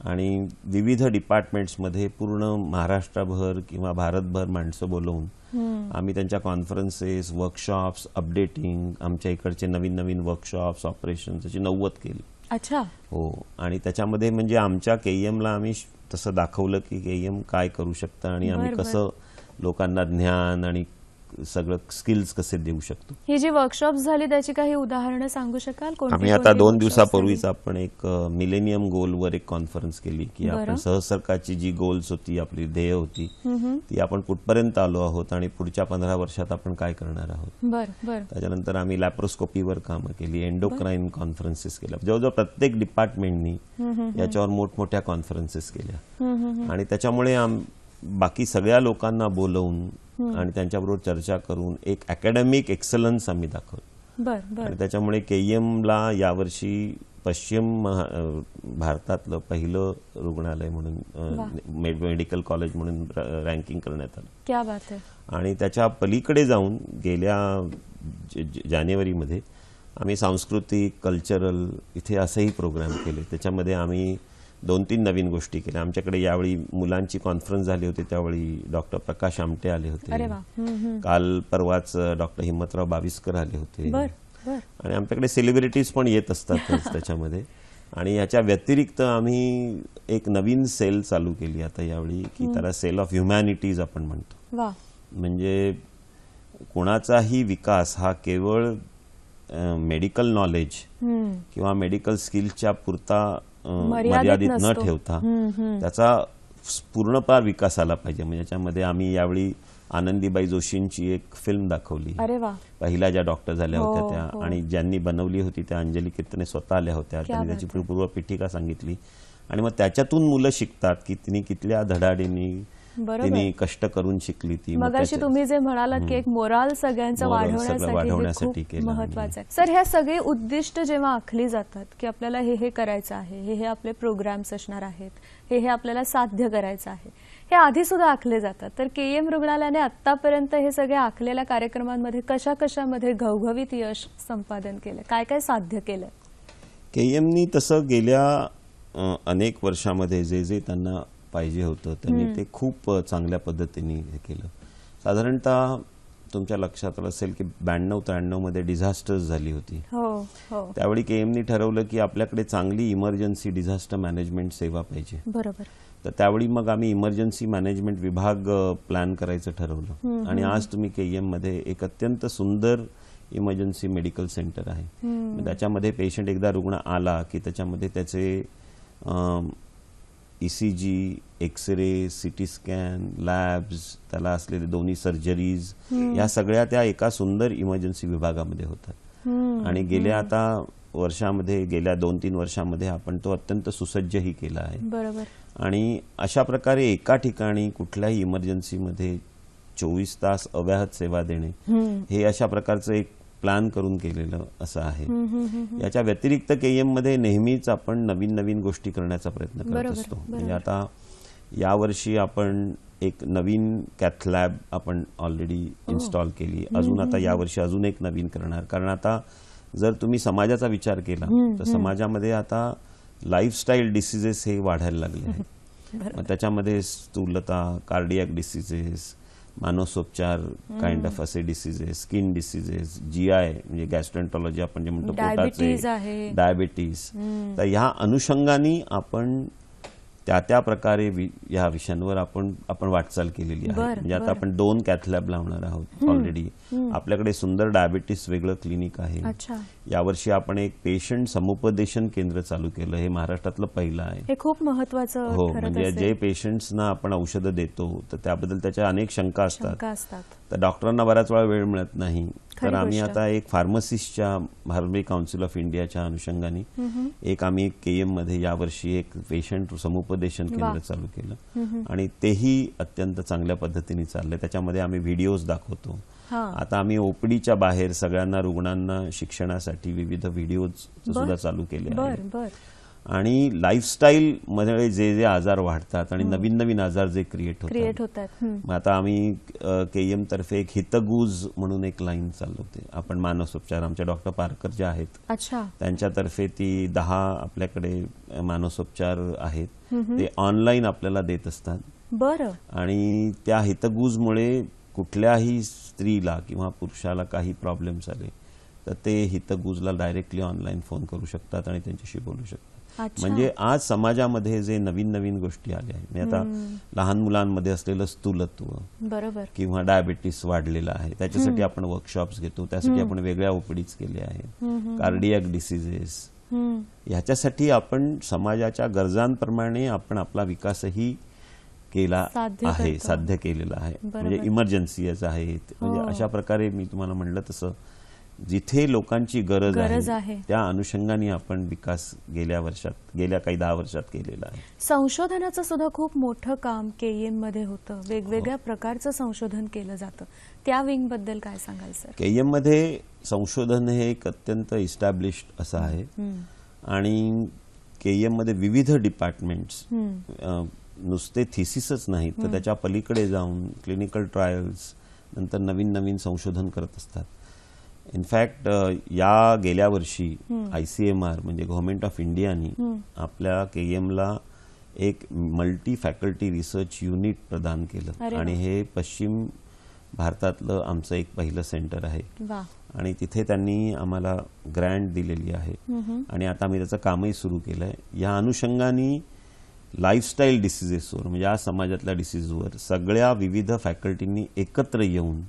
आणि विविध डिपार्टमेंट्समध्ये पूर्ण महाराष्ट्रभर किंवा भारतभर माणसं बोलवून आम्ही त्यांच्या कॉन्फरन्सेस, वर्कशॉप्स, अपडेटिंग, आमच्या इकडचे नवीन नवीन वर्कशॉप्स, ऑपरेशन्स अशी 90 केली. अच्छा. हो. आणि त्याच्यामध्ये म्हणजे आमच्या KEMला आम्ही तसं दाखवलं की KEM काय करू शकतं आणि आम्ही कसं लोकांना ज्ञान आणि सगळं स्किल्स कसे देऊ शकतो. ही जी वर्कशॉप झाली त्याची काही उदाहरणं सांगू शकाल? आम्ही आता 2 दिवसापूर्वीच आपण एक मिलेनियम गोलवर एक कॉन्फरन्स केली की आपण सहसरकाची जी गोल्स होती, आपली ध्येय होती ती आपण कुठपर्यंत आलो आहोत आणि पुढच्या 15 वर्षात आपण काय करणार आहोत. त्याच्यानंतर आम्ही लॅप्रोस्कोपीवर कामं केली, एंडोक्राईन कॉन्फरन्सेस केल्या. जवळजवळ प्रत्येक डिपार्टमेंटनी याच्यावर मोठमोठ्या कॉन्फरन्सेस केल्या आणि त्याच्यामुळे बाकी सगळ्या लोकांना बोलवून आणि त्यांच्याबरोबर चर्चा करून एक अकॅडमिक एक्सलन्स आम्ही दाखवलं. आणि त्याच्यामुळे KEMला यावर्षी पश्चिम भारतातलं पहिलं रुग्णालय म्हणून मेडिकल कॉलेज म्हणून रँकिंग करण्यात आलं. क्या बात आहे. आणि त्याच्या पलीकडे जाऊन गेल्या जानेवारीमध्ये आम्ही सांस्कृतिक, कल्चरल इथे असेही प्रोग्राम केले. त्याच्यामध्ये आम्ही 2-3 नवीन गोष्टी केल्या. आमच्याकडे यावेळी मुलांची कॉन्फरन्स झाली होती, त्यावेळी डॉक्टर प्रकाश आमटे आले होते. काल परवाच डॉक्टर हिम्मतराव बाविस्कर आले होते. आणि आमच्याकडे सेलिब्रिटीज पण येत असतातच त्याच्यामध्ये. आणि याच्या व्यतिरिक्त आम्ही एक नवीन सेल चालू केली आता यावेळी की त्याला सेल ऑफ ह्युमॅनिटीज आपण म्हणतो. म्हणजे कोणाचाही विकास हा केवळ मेडिकल नॉलेज किंवा मेडिकल स्किल्सच्या पुरता मर्यादित न ठेवता त्याचा पूर्णपार विकास आला पाहिजे. म्हणजे याच्यामध्ये आम्ही यावेळी आनंदीबाई जोशींची एक फिल्म दाखवली. पहिल्या ज्या डॉक्टर झाल्या होत्या त्या आणि ज्यांनी बनवली होती त्या अंजली कीर्तने स्वतः आल्या होत्या. त्यांनी त्याची पूर्व पीठिका सांगितली आणि मग त्याच्यातून मुलं शिकतात की तिने कितल्या धडाडीने तिने कष्ट करून शिकली ती. मगाशी तुम्ही जे म्हणालात की एक मोराल सगळ्यांचं वाढवण्यासाठी महत्वाचं आहे. सर, ह्या सगळी उद्दिष्ट जेव्हा आखली जातात की आपल्याला हे करायचं आहे, हे आपले प्रोग्राम्स असणार आहेत, हे आपल्याला साध्य करायचं आहे, हे आधी सुद्धा आखले जातात. तर KEM रुग्णालयाने आतापर्यंत हे सगळे आखलेल्या कार्यक्रमांमध्ये कशामध्ये घवघवीत यश संपादन केलं, काय काय साध्य केलं? KEMनी तसं गेल्या अनेक वर्षामध्ये जे त्यांना पाहिजे होतं त्यांनी ते खूप चांगल्या पद्धतीने हे केलं. साधारणतः तुमच्या लक्षात असेल की 92-93 मध्ये डिझास्टर्स झाली होती. त्यावेळी KEMनी ठरवलं की आपल्याकडे चांगली इमर्जन्सी डिझास्टर मॅनेजमेंट सेवा पाहिजे. तर त्यावेळी मग आम्ही इमर्जन्सी मॅनेजमेंट विभाग प्लॅन करायचं ठरवलं आणि आज तुम्ही KEM मध्ये एक अत्यंत सुंदर इमर्जन्सी मेडिकल सेंटर आहे. त्याच्यामध्ये पेशंट एकदा रुग्ण आला की त्याच्यामध्ये त्याचे ECG, X-ray, CT scan, labs, त्याला असलेले दोन्ही सर्जरीज या सगळ्या त्या एका सुंदर इमर्जन्सी विभागामध्ये होतात. आणि गेल्या आता वर्षामध्ये, गेल्या 2-3 वर्षामध्ये आपण तो अत्यंत सुसज्जही केला आहे. आणि अशा प्रकारे एका ठिकाणी कुठल्याही इमर्जन्सीमध्ये 24 तास अव्याहत सेवा देणे हे अशा प्रकारचं एक प्लॅन करून केलेलं असं आहे. याच्या व्यतिरिक्त KEM मध्ये नेहमीच आपण नवीन नवीन गोष्टी करण्याचा प्रयत्न करत असतो. म्हणजे आता यावर्षी आपण एक नवीन कॅथ लॅब आपण ऑलरेडी इन्स्टॉल केली. अजून आता यावर्षी अजून एक नवीन करणार. कारण आता जर तुम्ही समाजाचा विचार केला तर समाजामध्ये आता लाईफस्टाईल डिसीजेस हे वाढायला लागले आहेत. मग त्याच्यामध्ये स्थूलता, कार्डियक डिसीजेस, मानसोपचार काइंड ऑफ असे डिसीजेस, स्किन डिसीजेस, GI म्हणजे गॅस्ट्रोएंटरोलॉजी आपण जे म्हणतो, पोटाचे, डायबिटीज. तर ह्या अनुषंगाने आपण त्या प्रकारे या विषयांवर आपण वाटचाल केलेली आहे. म्हणजे आता आपण 2 कॅथ लॅब लावणार आहोत ऑलरेडी. आपल्याकडे सुंदर डायबिटीस वेगळं क्लिनिक आहे. यावर्षी आपण एक पेशंट समुपदेशन केंद्र चालू केलं. हे महाराष्ट्रातलं पहिलं आहे. हे खूप महत्वाचं. हो, म्हणजे जे पेशंट्सना आपण औषधं देतो तर त्याबद्दल त्याच्या अनेक शंका असतात. तर डॉक्टरांना बराच वेळा वेळ मिळत नाही. तर आम्ही आता एक फार्मसिस्टच्या भारतीय काउन्सिल ऑफ इंडियाच्या अनुषंगाने एक आम्ही KEM मध्ये यावर्षी एक पेशंट समुपदेशन केंद्र चालू केलं आणि तेही अत्यंत चांगल्या पद्धतीने चाललंय. त्याच्यामध्ये आम्ही व्हिडिओज दाखवतो. आता आम्ही OPDच्या बाहेर सगळ्यांना रुग्णांना शिक्षणासाठी विविध व्हिडिओज सुद्धा चालू केले आहेत. आणि लाईफस्टाईल मध्ये जे जे आजार वाढतात आणि नवीन नवीन आजार जे क्रिएट होतात. मग आता आम्ही केईएम तर्फे एक हितगुज म्हणून एक लाईन चालवते. आपण मानसोपचार आमच्या डॉक्टर पारकर जे आहेत त्यांच्यातर्फे ती 10 आपल्याकडे मानसोपचार आहेत ते ऑनलाईन आपल्याला देत असतात. बरं. आणि त्या हितगुजमुळे कुठल्याही स्त्रीला किंवा पुरुषाला काही प्रॉब्लेम्स आले तर ते हितगुजला डायरेक्टली ऑनलाईन फोन करू शकतात आणि त्यांच्याशी बोलू शकतात. म्हणजे आज समाजामध्ये जे नवीन नवीन गोष्टी आल्या आहेत, म्हणजे आता लहान मुलांमध्ये असलेलं स्थूलत्व बरोबर किंवा डायबिटीस वाढलेला आहे, त्याच्यासाठी आपण वर्कशॉप्स घेतो. त्यासाठी आपण वेगळ्या ओपीडीज केल्या आहेत. कार्डियक डिसीजेस, ह्याच्यासाठी आपण समाजाच्या गरजांप्रमाणे आपण आपला विकासही केला आहे, साध्य केलेला आहे. म्हणजे इमर्जन्सीज आहेत. म्हणजे अशा प्रकारे मी तुम्हाला म्हणलं तसं जिथे लोकांची गरज आहे त्या अनुषंगाने आपण विकास गेल्या काही 10 वर्षात केलेला आहे. संशोधनाचं सुद्धा खूप मोठं काम केईएम मध्ये होतं. वेगवेगळ्या प्रकारचं संशोधन केलं जातं. त्या विंग बद्दल काय सांगाल सर? केईएम मध्ये संशोधन हे एक अत्यंत इस्टॅब्लिश्ड असं आहे आणि केईएम मध्ये विविध डिपार्टमेंट्स नुसते थिसिसच नाहीत तर त्याच्या पलीकडे जाऊन क्लिनिकल ट्रायल्स नंतर नवीन नवीन संशोधन करत असतात. इनफॅक्ट या गेल्या वर्षी ICMR म्हणजे गव्हर्नमेंट ऑफ इंडियानी आपल्या केईएमला एक मल्टी फॅकल्टी रिसर्च युनिट प्रदान केलं आणि हे पश्चिम भारतातलं आमचं एक पहिलं सेंटर आहे. आणि तिथे त्यांनी आम्हाला ग्रँट दिलेली आहे आणि आता आम्ही त्याचं कामही सुरू केलंय. या अनुषंगाने लाईफस्टाईल डिसीजेसवर म्हणजे आज समाजातल्या डिसीजवर सगळ्या विविध फॅकल्टींनी एकत्र येऊन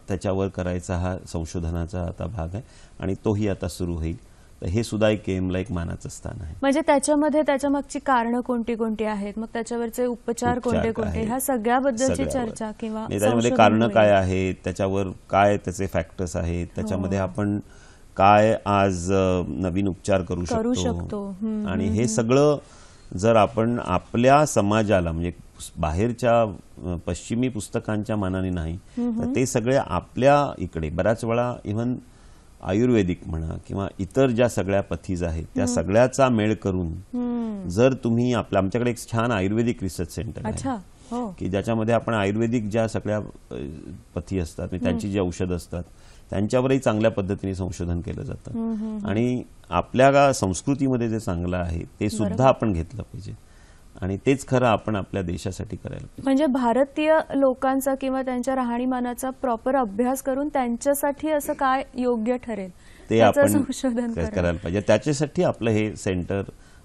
त्याच्यावर करायचा हा संशोधनाचा आता भाग आहे आणि तोही आता सुरू होईल. तर हे सुद्धा एक केईएमला एक मानाचं स्थान आहे. म्हणजे त्याच्यामध्ये त्याच्या मागची कारणं कोणती कोणती आहेत, मग त्याच्यावरचे उपचार कोणते कोणते, ह्या सगळ्याबद्दलची चर्चा किंवा त्याच्यामध्ये कारणं काय आहेत, त्याच्यावर काय त्याचे फॅक्टर्स आहेत, त्याच्यामध्ये आपण काय आज नवीन उपचार करू शकतो आणि हे सगळं जर आपण आपल्या समाजाला म्हणजे बाहेरच्या पश्चिमी पुस्तकांच्या मानाने नाही तर ते सगळे आपल्या इकडे बऱ्याच वेळा इव्हन आयुर्वेदिक म्हणा किंवा इतर ज्या सगळ्या पथीज आहेत त्या सगळ्याचा मेळ करून जर तुम्ही आमच्याकडे एक छान आयुर्वेदिक रिसर्च सेंटर आहे की ज्याच्यामध्ये आपण आयुर्वेदिक ज्या सगळ्या पथी असतात त्यांची जी औषधं असतात त्यांच्यावरही चांगल्या पद्धतीने संशोधन केलं जातं आणि आपल्या संस्कृतीमध्ये जे चांगलं आहे ते सुद्धा आपण घेतलं पाहिजे आणि तेच खरं आपण आपल्या देशासाठी करायला पाहिजे. म्हणजे भारतीय लोकांचा किंवा त्यांच्या राहणीमानाचा प्रॉपर अभ्यास करून त्यांच्यासाठी असं काय योग्य ठरेल ते आपण संशोधन करायला पाहिजे. त्याच्यासाठी आपलं हे सेंटर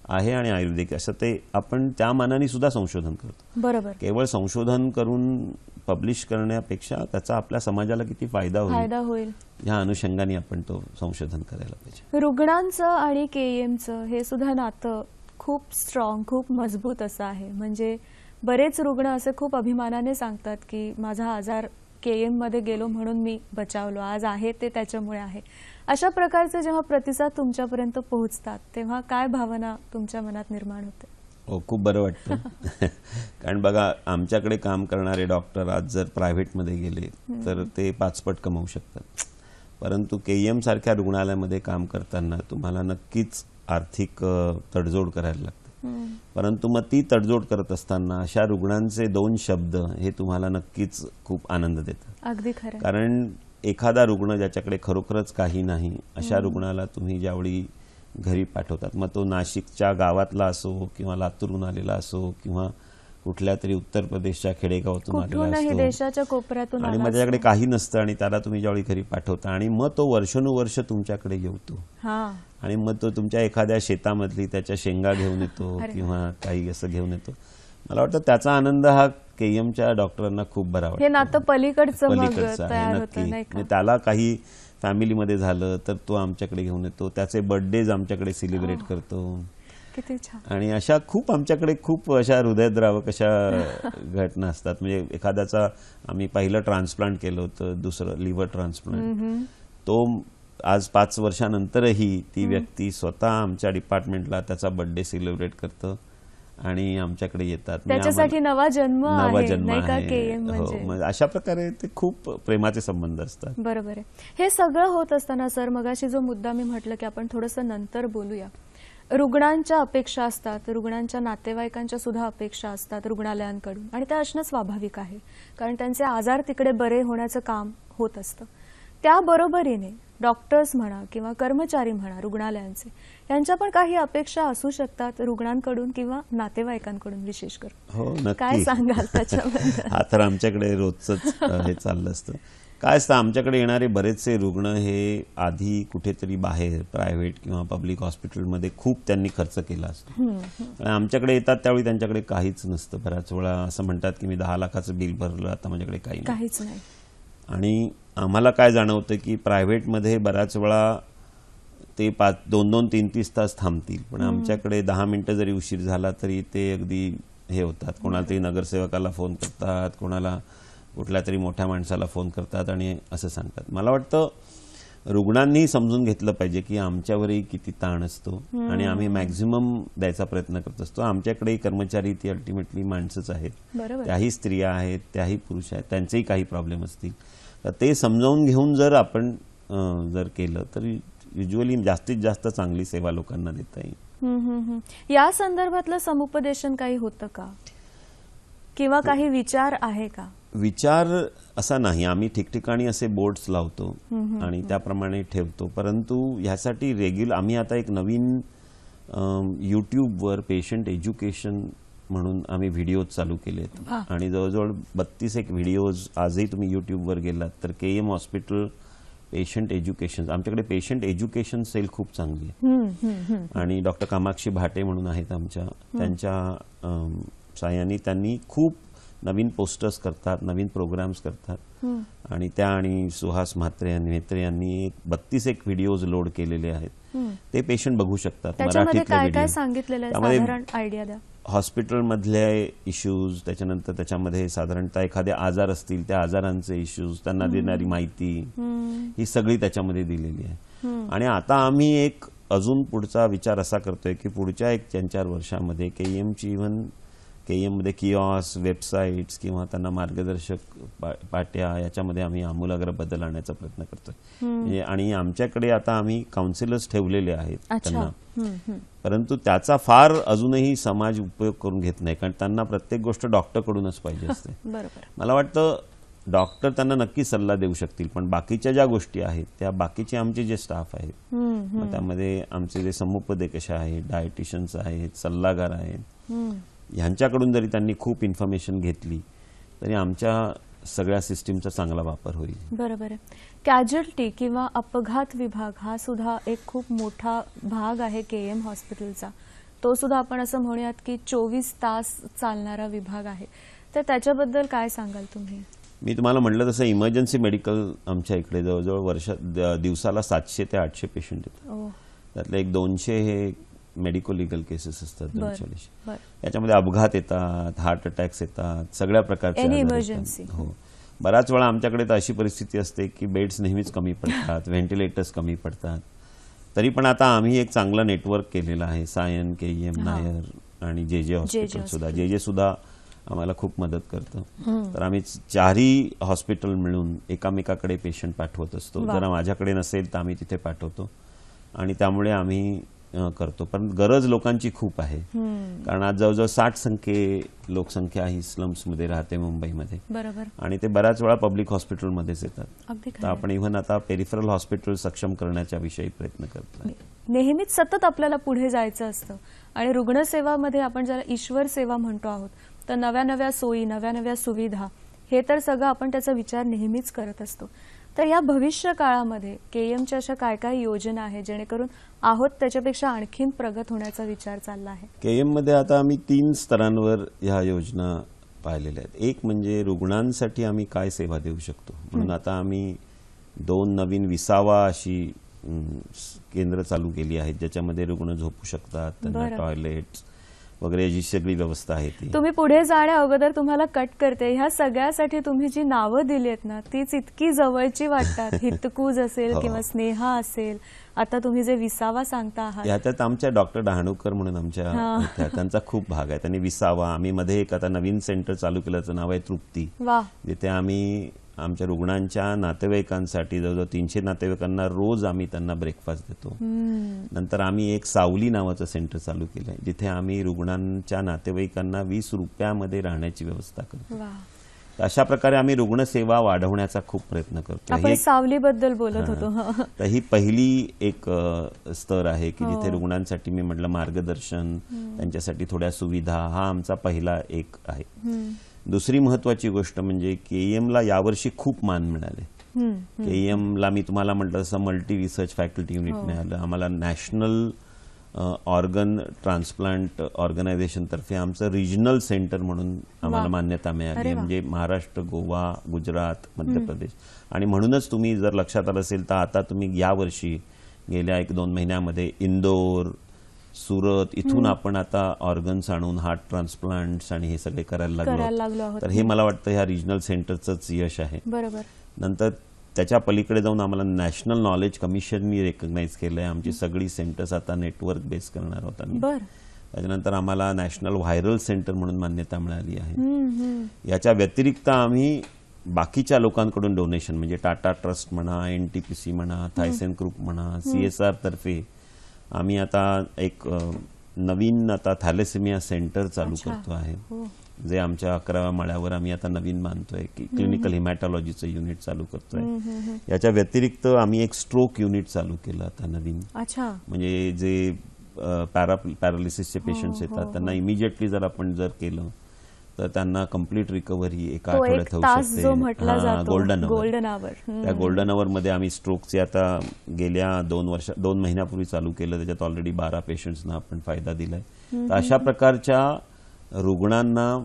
आहे आणि आयुर्वेदिक असं ते आपण त्या मानाने सुद्धा संशोधन करतो. बरोबर. केवळ संशोधन करून पब्लिश करण्यापेक्षा त्याचा आपल्या समाजाला किती फायदा होईल या अनुषंगाने आपण तो संशोधन करायला पाहिजे. रुग्णांचं आणि केईएमचं हे सुद्धा नातं खूप स्ट्रॉंग, खूप मजबूत असं आहे. म्हणजे बरेच रुग्ण असे खूप अभिमानाने सांगतात की माझा आजार केईएम मध्ये गेलो म्हणून मी बचावलो, आज आहे ते त्याच्यामुळे आहे. अशा प्रकारचे जेव्हा प्रतिसाद तुमच्यापर्यंत पोहोचतात तेव्हा काय भावना तुमच्या मनात निर्माण होते? खूप बरं वाटतं. कारण बघा आमच्याकडे काम करणारे डॉक्टर आज जर प्रायव्हेटमध्ये गेले तर ते 5 पट कमवू शकतात, परंतु केईएम सारख्या रुग्णालयामध्ये काम करताना तुम्हाला नक्कीच आर्थिक तडजोड करायला लागते. परंतु मग ती तडजोड करत असताना अशा रुग्णांचे 2 शब्द हे तुम्हाला नक्कीच खूप आनंद देतात. अगदी खरं. कारण एखादा रुग्ण ज्याच्याकडे खरोखरच काही नाही अशा रुग्णाला तुम्ही ज्यावेळी घरी पाठवतात, मग तो नाशिकच्या गावातला असो किंवा लातूरून आलेला असो किंवा कुठल्या तरी उत्तर प्रदेशच्या खेडेगावातून आलेला असतो, देशाच्या कोपऱ्यातून आणि माझ्याकडे काही नसतं आणि त्याला तुम्ही ज्यावेळी घरी पाठवता आणि मग तो वर्षानुवर्ष तुमच्याकडे येतो आणि मग तो तुमच्या एखाद्या शेतामधली त्याच्या शेंगा घेऊन येतो किंवा काही असं घेऊन येतो. मला वाटतं त्याचा आनंद हा केईएमच्या डॉक्टरांना खूप बरा वाटतो. हे नातं पलीकडचं आहे नक्की. त्याला काही फॅमिलीमध्ये झालं तर तो आमच्याकडे घेऊन येतो, त्याचे बर्थडेज आमच्याकडे सेलिब्रेट करतो. किती छान. आणि अशा खूप आमच्याकडे खूप अशा हृदयद्रावक अशा घटना असतात. म्हणजे एखाद्याचा आम्ही पहिलं ट्रान्सप्लांट केलं होतं, दुसरं लिव्हर ट्रान्सप्लांट, तो आज 5 वर्षानंतरही ती व्यक्ती स्वतः आमच्या डिपार्टमेंटला त्याचा बर्थडे सेलिब्रेट करतं आणि आमच्याकडे येतात. त्याच्यासाठी नवा जन्म आहे. अशा प्रकारे ते खूप प्रेमाचे संबंध असतात. बरोबर आहे. हे सगळं होत असताना सर मगाशी जो मुद्दा मी म्हटलं की आपण थोडंसं नंतर बोलूया, रुग्णांच्या अपेक्षा असतात, रुग्णांच्या नातेवाईकांच्या सुद्धा अपेक्षा असतात रुग्णालयांकडून, आणि त्या असणं स्वाभाविक आहे, कारण त्यांचे आजार तिकडे बरे होण्याचं काम होत असतं. त्याबरोबरीने डॉक्टर्स म्हणा किंवा कर्मचारी म्हणा रुग्णालयांचे, यांच्या पण काही अपेक्षा असू शकतात रुग्णांकडून किंवा नातेवाईकांकडून विशेष करून. हो, नक्की. काय सांगाल त्याच्याबद्दल? हा तर आमच्याकडे रोजच हे चाललं असतं. काय असतं, आमच्याकडे येणारे बरेचसे रुग्ण हे आधी कुठेतरी बाहेर प्रायव्हेट किंवा पब्लिक हॉस्पिटलमध्ये खूप त्यांनी खर्च केला असतो, आणि आमच्याकडे येतात त्यावेळी त्यांच्याकडे काहीच नसतं. बऱ्याच वेळा असं म्हणतात की मी 10 लाखाचं बिल भरलं, आता माझ्याकडे काहीच नाही. आणि आम्हाला काय जाणवतं की प्रायव्हेटमध्ये बऱ्याच वेळा ते 2-2, 3-3 तास थांबतील, पण आमच्याकडे 10 मिनिटं जरी उशीर झाला तरी ते अगदी हे होतात. कोणाला तरी नगरसेवकाला फोन करतात, कोणाला कुठल्या तरी मोठ्या माणसाला फोन करतात आणि असं सांगतात. मला वाटतं रुग्णांनी समजून घेतलं पाहिजे की आमच्यावरही किती ताण असतो आणि आम्ही मॅक्झिमम द्यायचा प्रयत्न करत असतो. आमच्याकडे कर्मचारी ती अल्टिमेटली माणसंच आहेत, त्याही स्त्रिया आहेत, त्याही पुरुष आहेत, त्यांचेही काही प्रॉब्लेम असतील. तर ते समजावून घेऊन जर आपण जर केलं तर युज्युअली जास्तीत जास्त चांगली सेवा लोकांना देता येईल. या संदर्भातलं समुपदेशन काही होतं का, किंवा काही विचार आहे का? विचार असा नाही, आम्ही ठिकठिकाणी असे बोर्ड्स लावतो आणि त्याप्रमाणे ठेवतो, परंतु ह्यासाठी रेग्युलर आम्ही आता एक नवीन यूट्यूबवर पेशंट एज्युकेशन म्हणून आम्ही व्हिडिओज चालू केलेत, आणि जवळजवळ 32 व्हिडिओज आजही तुम्ही यूट्यूबवर गेलात तर KM हॉस्पिटल पेशंट एज्युकेशन, आमच्याकडे पेशंट एज्युकेशन सेल खूप चांगली आहे, आणि डॉक्टर कामाक्षी भाटे म्हणून आहेत आमच्या, त्यांच्या साहाय्याने त्यांनी खूप नवीन पोस्टर्स करतात, नवीन प्रोग्राम्स करतात, आणि त्या आणि सुहास म्हात्रे यांनी 32 व्हिडिओज लोड केलेले आहेत. ते पेशंट बघू शकतात. मराठीतले व्हिडिओ, हॉस्पिटलमधले इश्यूज, त्याच्यानंतर त्याच्यामध्ये साधारणतः एखादे आजार असतील त्या आजारांचे इश्यूज, त्यांना देणारी माहिती, ही सगळी त्याच्यामध्ये दिलेली आहे. आणि आता आम्ही एक अजून पुढचा विचार असा करतोय की पुढच्या 1-4 वर्षामध्ये KMमध्ये किऑस, वेबसाईट्स किंवा त्यांना मार्गदर्शक पाट्या, याच्यामध्ये आम्ही आमूलाग्र बदल आणण्याचा प्रयत्न करतोय. आणि आमच्याकडे आता आम्ही काउन्सिलर्स ठेवलेले आहेत त्यांना, परंतु त्याचा फार अजूनही समाज उपयोग करून घेत नाही, कारण त्यांना प्रत्येक गोष्ट डॉक्टरकडूनच पाहिजे असते. मला वाटतं डॉक्टर त्यांना नक्की सल्ला देऊ शकतील, पण बाकीच्या ज्या गोष्टी आहेत त्या बाकीचे आमचे जे स्टाफ आहेत, त्यामध्ये आमचे जे समुपदेशक आहेत, डायटिशियन्स आहेत, सल्लागार आहेत, ह्यांच्याकडून जरी त्यांनी खूप इन्फॉर्मेशन घेतली तरी आमच्या सगळ्या सिस्टीमचा चांगला वापर होईल. बरोबर आहे. कॅज्युअल्टी किंवा अपघात विभाग हा सुद्धा एक खूप मोठा भाग आहे KM हॉस्पिटलचा. तो सुद्धा आपण असं म्हणूयात की 24 तास चालणारा विभाग आहे. तर त्याच्याबद्दल काय सांगाल तुम्ही? मी तुम्हाला म्हटलं तसं इमर्जन्सी मेडिकल आमच्या इकडे जवळजवळ दिवसाला 700 ते 800 पेशंट येतात. त्यातले एक 200 हे मेडिको लिगल केसेस असतात, 240. याच्यामध्ये अपघात येतात, हार्ट अटॅक्स येतात, सगळ्या प्रकारचे इमर्जन्सी. हो, बऱ्याच वेळा आमच्याकडे तर अशी परिस्थिती असते की बेड्स नेहमीच कमी पडतात, व्हेंटिलेटर्स कमी पडतात. तरी पण आता आम्ही एक चांगलं नेटवर्क केलेलं आहे, सायन, KM, नायर आणि JJ हॉस्पिटल सुद्धा. JJ सुद्धा आम्हाला खूप मदत करतं. तर आम्ही 4ही हॉस्पिटल मिळून एकामेकाकडे पेशंट पाठवत असतो. जरा माझ्याकडे नसेल तर आम्ही तिथे पाठवतो, आणि त्यामुळे आम्ही करतो. पण गरज लोकांची खूप आहे, कारण आज जवळजवळ 60% लोकसंख्या ही स्लम्समध्ये राहते मुंबईमध्ये, आणि ते बऱ्याच वेळा पब्लिक हॉस्पिटलमध्येच येतात. तर आपण इव्हन आता पेरिफरल हॉस्पिटल सक्षम करण्याच्या विषयी प्रयत्न करतो. नेहमीच सतत आपल्याला पुढे जायचं असतं, आणि रुग्णसेवामध्ये आपण ज्याला ईश्वर सेवा म्हणतो आहोत, तर नव्या सोयी, नव्या सुविधा, हे तर सगळं आपण त्याचा विचार नेहमीच करत असतो. तर या भविष्य काळामध्ये KMच्या अशा काय काय योजना आहेत जेणेकरून आहोत त्याच्यापेक्षा आणखीन प्रगत होण्याचा विचार चालला आहे? KMमध्ये आता आम्ही 3 स्तरांवर ह्या योजना पाहिलेल्या आहेत. एक म्हणजे रुग्णांसाठी आम्ही काय सेवा देऊ शकतो, म्हणून आता आम्ही 2 नवीन विसावा अशी केंद्र चालू केली आहेत, ज्याच्यामध्ये रुग्ण झोपू शकतात, त्यांना टॉयलेट्स वगैरे याची सगळी व्यवस्था आहे. ती तुम्ही पुढे जाण्या अगोदर तुम्हाला कट करते, ह्या सगळ्यासाठी तुम्ही जी नावं दिली आहेत ना तीच इतकी जवळची वाटतात. हितकूज असेल किंवा स्नेहा असेल, आता तुम्ही जे विसावा सांगता आहात, याच्यात आमच्या डॉक्टर डहाणूकर म्हणून आमच्या त्यांचा खूप भाग आहे. त्यांनी विसावा, आम्ही मध्ये एक आता नवीन सेंटर चालू केल्याचं नाव आहे तृप्ती, जिथे आम्ही आमच्या रुग्णांच्या नातेवाईकांसाठी जवळजवळ 300 नातेवाईकांना रोज आम्ही त्यांना ब्रेकफास्ट देतो. नंतर आम्ही एक सावली नावाचं सेंटर चालू केलं आहे, जिथे आम्ही रुग्णांच्या नातेवाईकांना 20 रुपयामध्ये राहण्याची व्यवस्था करतो. अशा प्रकारे आम्ही रुग्णसेवा वाढवण्याचा खूप प्रयत्न करतो. आपण सावलीबद्दल बोलत होतो. तर ही पहिली एक स्तर आहे की जिथे रुग्णांसाठी मी म्हटलं मार्गदर्शन, त्यांच्यासाठी थोड्या सुविधा, हा आमचा पहिला एक आहे. दुसरी महत्वाची गोष्ट म्हणजे केईएमला यावर्षी खूप मान मिळाले. केईएमला मी तुम्हाला म्हटलं तसं मल्टी रिसर्च फॅकल्टी युनिट मिळालं. आम्हाला नॅशनल ऑर्गन ट्रान्सप्लांट ऑर्गनायझेशन तर्फे आमचं रिजनल सेंटर म्हणून आम्हाला मान्यता मिळाली. म्हणजे महाराष्ट्र, गोवा, गुजरात, मध्य प्रदेश. आणि म्हणूनच तुम्ही जर लक्षात आलं असेल तर आता तुम्ही यावर्षी गेल्या 1-2 महिन्यामध्ये इंदोर, सुरत इथून आपण आता ऑर्गन्स आणून हार्ट ट्रान्सप्लांट्स आणि हे सगळे करायला लागलो आहोत. तर हे मला वाटतं ह्या रिजनल सेंटरचंच यश आहे. बरोबर. नंतर त्याच्या पलीकडे जाऊन आम्हाला नॅशनल नॉलेज कमिशननी रेकग्नाइज केलं आहे. आमची सगळी सेंटर्स आता नेटवर्क बेस करणार आहोत आम्ही. त्याच्यानंतर आम्हाला नॅशनल व्हायरल सेंटर म्हणून मान्यता मिळाली आहे. याच्या व्यतिरिक्त आम्ही बाकीच्या लोकांकडून डोनेशन म्हणजे टाटा ट्रस्ट म्हणा, NTPC म्हणा, थायसेन ग्रुप म्हणा, CSR तर्फे आम्ही आता एक नवीन आता थॅलेसेमिया सेंटर चालू करतो आहे, जे आमच्या 11व्या माळ्यावर आम्ही आता नवीन बांधतोय की क्लिनिकल हिमॅटॉलॉजीचं युनिट चालू करतोय. याच्या व्यतिरिक्त आम्ही एक स्ट्रोक युनिट चालू केलं आता नवीन. म्हणजे जे पॅरालिसिसचे पेशंट्स येतात त्यांना इमिजिएटली जर आपण जर केलं तर त्यांना कंप्लीट रिकव्हरी एका आठवड्यात होऊ शकते. Golden hour. त्या गोल्डन आवर मध्ये आम्ही स्ट्रोकचे आता गेल्या 2 महिन्यापूर्वी चालू केलं. त्याच्यात ऑलरेडी 12 पेशंट्सना आपण फायदा दिलाय. तर अशा प्रकारच्या रुग्णांना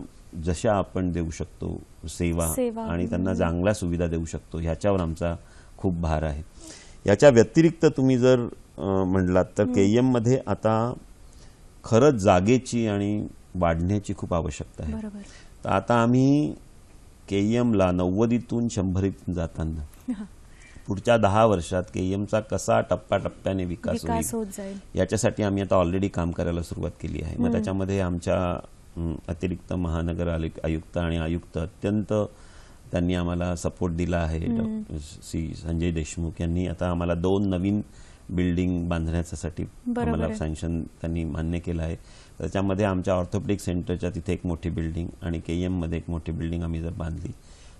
जशा आपण देऊ शकतो सेवा आणि त्यांना चांगल्या सुविधा देऊ शकतो ह्याच्यावर आमचा खूप भार आहे. याच्या व्यतिरिक्त तुम्ही जर म्हटलात तर केईएम मध्ये आता खरंच जागेची आणि वाढण्याची खूप आवश्यकता आहे. तर आता आम्ही केईएमला 90तून 100 जाताना पुढच्या 10 वर्षात केईएमचा कसा टप्प्याटप्प्याने विकास होईल याच्यासाठी आम्ही आता ऑलरेडी काम करायला सुरुवात केली आहे. मग त्याच्यामध्ये आमच्या अतिरिक्त महानगर आयुक्त आणि आयुक्त अत्यंत त्यांनी आम्हाला सपोर्ट दिला आहे. श्री संजय देशमुख यांनी आता आम्हाला 2 नवीन बिल्डिंग बांधण्यासाठी आम्हाला सँक्शन त्यांनी मान्य केलं आहे. त्याच्यामध्ये आमच्या ऑर्थोपेडिक सेंटरच्या तिथे एक मोठी बिल्डिंग आणि केईएम मध्ये एक मोठी बिल्डिंग आम्ही जर बांधली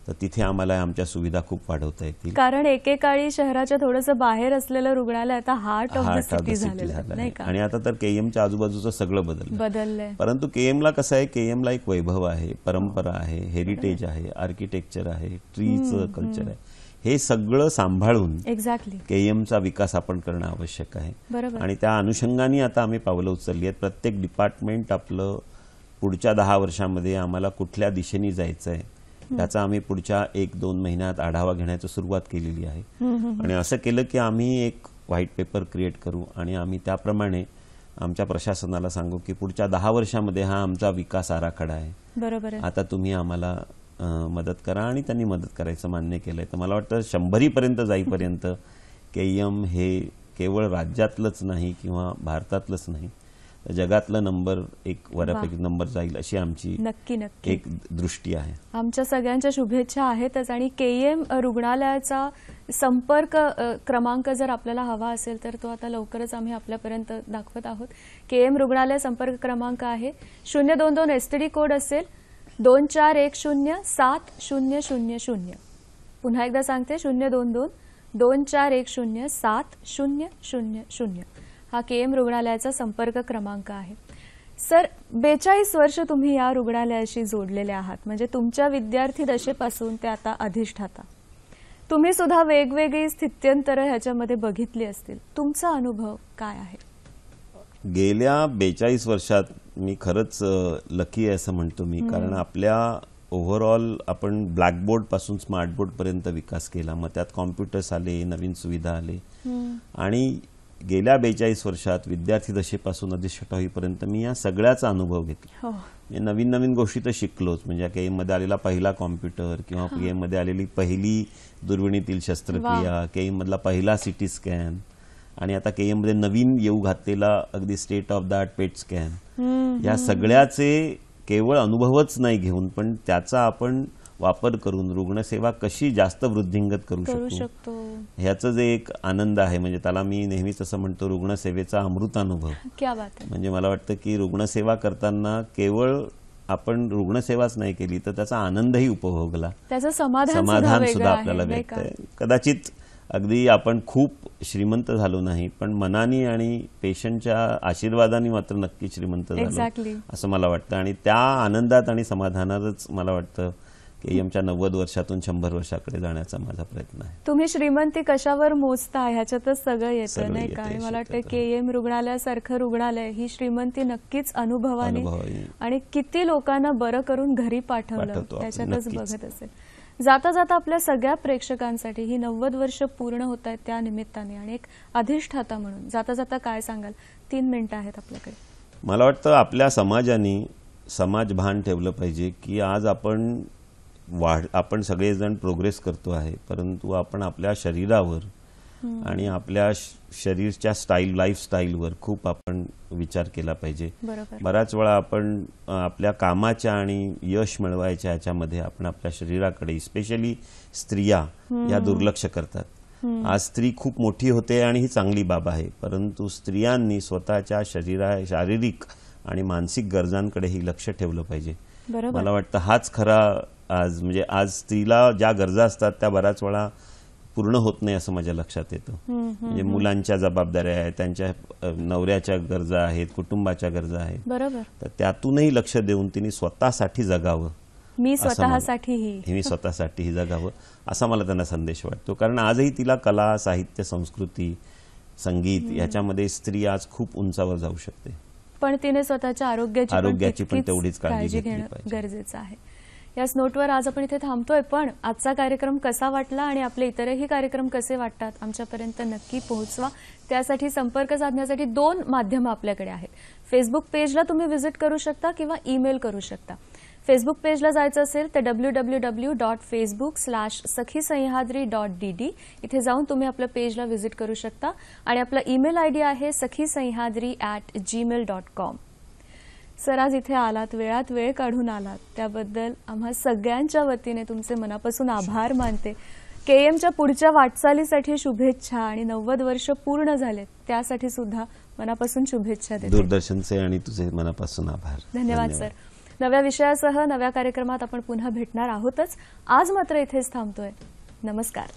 तर तिथे आम्हाला आमच्या सुविधा खूप वाढवता येतील. कारण एकेकाळी शहराच्या थोडंसं बाहेर असलेलं रुग्णालय आता हार्ट ऑफ द सिटी झालेलं आहे. आणि आता तर केईएमच्या आजूबाजूचं सगळं बदललंय. परंतु केईएमला कसं आहे, केईएमला एक वैभव आहे, परंपरा आहे, हेरिटेज आहे, आर्किटेक्चर आहे, ट्रीचं कल्चर आहे. हे सगळं सांभाळून केईएमचा विकास आपण करणं आवश्यक आहे. आणि त्या अनुषंगाने आता आम्ही पावलं उचलली आहेत. प्रत्येक डिपार्टमेंट आपलं पुढच्या 10 वर्षामध्ये आम्हाला कुठल्या दिशेने जायचं आहे त्याचा आम्ही पुढच्या 1-2 महिन्यात आढावा घेण्याची सुरुवात केलेली आहे. आणि असं केलं की आम्ही एक व्हाईट पेपर क्रिएट करू आणि आम्ही त्याप्रमाणे आमच्या प्रशासनाला सांगू की पुढच्या 10 वर्षामध्ये हा आमचा विकास आराखडा आहे, आता तुम्ही आम्हाला मदत करा. आणि त्यांनी मदत करायचं मान्य केलंय. तर मला वाटतं 100 पर्यंत जाईपर्यंत केईएम हे केवळ राज्यातलंच नाही किंवा भारतातलंच नाही तर जगातलं नंबर 1 वरापैकी नंबर जाईल अशी आमची एक दृष्टी आहे. आमच्या सगळ्यांच्या शुभेच्छा आहेतच. आणि केईएम रुग्णालयाचा संपर्क क्रमांक जर आपल्याला हवा असेल तर तो आता लवकरच आम्ही आपल्यापर्यंत दाखवत आहोत. केईएम रुग्णालय संपर्क क्रमांक आहे 022 STD कोड असेल 24107000. पुन्हा एकदा सांगते 022 24107000 हा केईएम रुग्णालयाचा संपर्क क्रमांक आहे. सर, 42 वर्ष तुम्ही या रुग्णालयाशी जोडलेले आहात. म्हणजे तुमच्या विद्यार्थी दशेपासून ते आता अधिष्ठाता, तुम्ही सुद्धा वेगवेगळी स्थित्यंतरं ह्याच्यामध्ये बघितली असतील. तुमचा अनुभव काय आहे? गेल्या 42 वर्षात मी खरंच लकी आहे असं म्हणतो मी. कारण आपल्या ओव्हरऑल आपण ब्लॅकबोर्ड पासून स्मार्ट बोर्ड पर्यंत विकास केला. मग त्यात कॉम्प्युटर्स आले, नवीन सुविधा आले. आणि गेल्या 42 वर्षात विद्यार्थी दशेपासून अधिष्ठाता होईपर्यंत मी या सगळ्याचा अनुभव घेतला. नवीन नवीन गोष्टी तर शिकलोच. म्हणजे केईएम मध्ये आलेला पहिला कॉम्प्युटर किंवा केईएम मध्ये आलेली पहिली दुर्बिणीतील शस्त्रक्रिया, केईएम मधला पहिला CT स्कॅन आणि आता केईएम मध्ये नवीन येऊ घातलेला अगदी state of the art pet scan, या सगळ्याचे केवळ अनुभवच नाही घेऊन पण त्याचा आपण वापर करून रुग्णसेवा कशी जास्त वृद्धिंगत करू शकतो ह्याचं जे एक आनंद आहे, म्हणजे त्याला मी नेहमीच असं म्हणतो रुग्णसेवेचा अमृतानुभव. क्या बात आहे. म्हणजे मला वाटतं की रुग्णसेवा करताना केवळ आपण रुग्णसेवाच नाही केली तर त्याचा आनंदही उपभोगला, त्याचं समाधान सुद्धा आपल्याला भेटतंय. कदाचित अगदी आपण खूप श्रीमंत झालो नाही, पण मनानी आणि पेशंटच्या आशीर्वादाने मात्र नक्की श्रीमंत झालो असं मला वाटतं. आणि त्या आनंदात आणि समाधानातच मला वाटतं केएमच्या 90 वर्षातून 100 वर्षाकडे जाण्याचा माझा प्रयत्न आहे. तुम्ही श्रीमंती कशावर मोजता ह्याच्यातच सगळं येतं नाही का. मला वाटतं केएम रुग्णालयासारखं रुग्णालय ही श्रीमंती नक्कीच अनुभवाने आणि किती लोकांना बरं करून घरी पाठवलं त्याच्यातच बघत असेल. जाता जाता आपल्या सगळ्या प्रेक्षकांसाठी ही 90 वर्ष पूर्ण होत आहेत त्या निमित्ताने आणि एक अधिष्ठाता म्हणून जाता जाता काय सांगाल? 3 मिनिटं आहेत आपल्याकडे. मला वाटतं आपल्या समाजाने समाजभान ठेवलं पाहिजे की आज आपण सगळेजण प्रोग्रेस करतो आहे, परंतु आपण आपल्या शरीरावर आणि आपल्या शरीरच्या लाईफस्टाईलवर खूप आपण विचार केला पाहिजे. बराच वेळा आपण आपल्या कामाच्या आणि यश मिळवायच्या ह्याच्यामध्ये आपण आपल्या शरीराकडे, स्पेशली स्त्रिया या दुर्लक्ष करतात. आज स्त्री खूप मोठी होते आणि ही चांगली बाब आहे, परंतु स्त्रियांनी स्वतःच्या शारीरिक आणि मानसिक गरजांकडेही लक्ष ठेवलं पाहिजे. मला वाटतं हाच खरा आज म्हणजे आज स्त्रीला ज्या गरजा असतात त्या बऱ्याच वेळा पूर्ण होत नाही असं माझ्या लक्षात येतं. म्हणजे मुलांच्या जबाबदाऱ्या आहेत, त्यांच्या नवऱ्याच्या गरजा आहेत, कुटुंबाच्या गरजा आहेत. बरोबर. तर त्यातूनही लक्ष देऊन तिने स्वतःसाठी जगावं, मी स्वतःसाठीही जगावं असा मला त्यांना संदेश वाटतो. कारण आजही तिला कला, साहित्य, संस्कृती, संगीत याच्यामध्ये स्त्री आज खूप उंचावर जाऊ शकते, पण तिने स्वतःच्या आरोग्याची पण तेवढीच काळजी घेणं गरजेचं आहे. याच नोटवर आज आपण इथे थांबतोय, पण आजचा कार्यक्रम कसा वाटला आणि आपले इतरही कार्यक्रम कसे वाटतात आमच्यापर्यंत नक्की पोहोचवा. त्यासाठी संपर्क साधण्यासाठी 2 माध्यमं आपल्याकडे आहेत. फेसबुक पेजला तुम्ही व्हिजिट करू शकता किंवा ईमेल करू शकता. फेसबुक पेजला जायचं असेल तर www.facebook/sakhisayhadri.dd इथे जाऊन तुम्ही आपल्या पेजला व्हिजिट करू शकता आणि आपला ईमेल आयडी आहे sakhisayhadri@gmail.com. सर, आज इथे आलात, वेळात वेळ काढून आलात, त्याबद्दल आम्हा सगळ्यांच्या वतीने तुमचे मनापासून आभार मानते. केएमच्या पुढच्या वाटचालीसाठी शुभेच्छा आणि 90 वर्ष पूर्ण झालेत त्यासाठी सुद्धा मनापासून शुभेच्छा देते. दूरदर्शनचे आणि तुझे मनापासून आभार. धन्यवाद सर. नव्या विषयासह नव्या कार्यक्रमात आपण पुन्हा भेटणार आहोतच. आज मात्र इथेच थांबतोय. नमस्कार.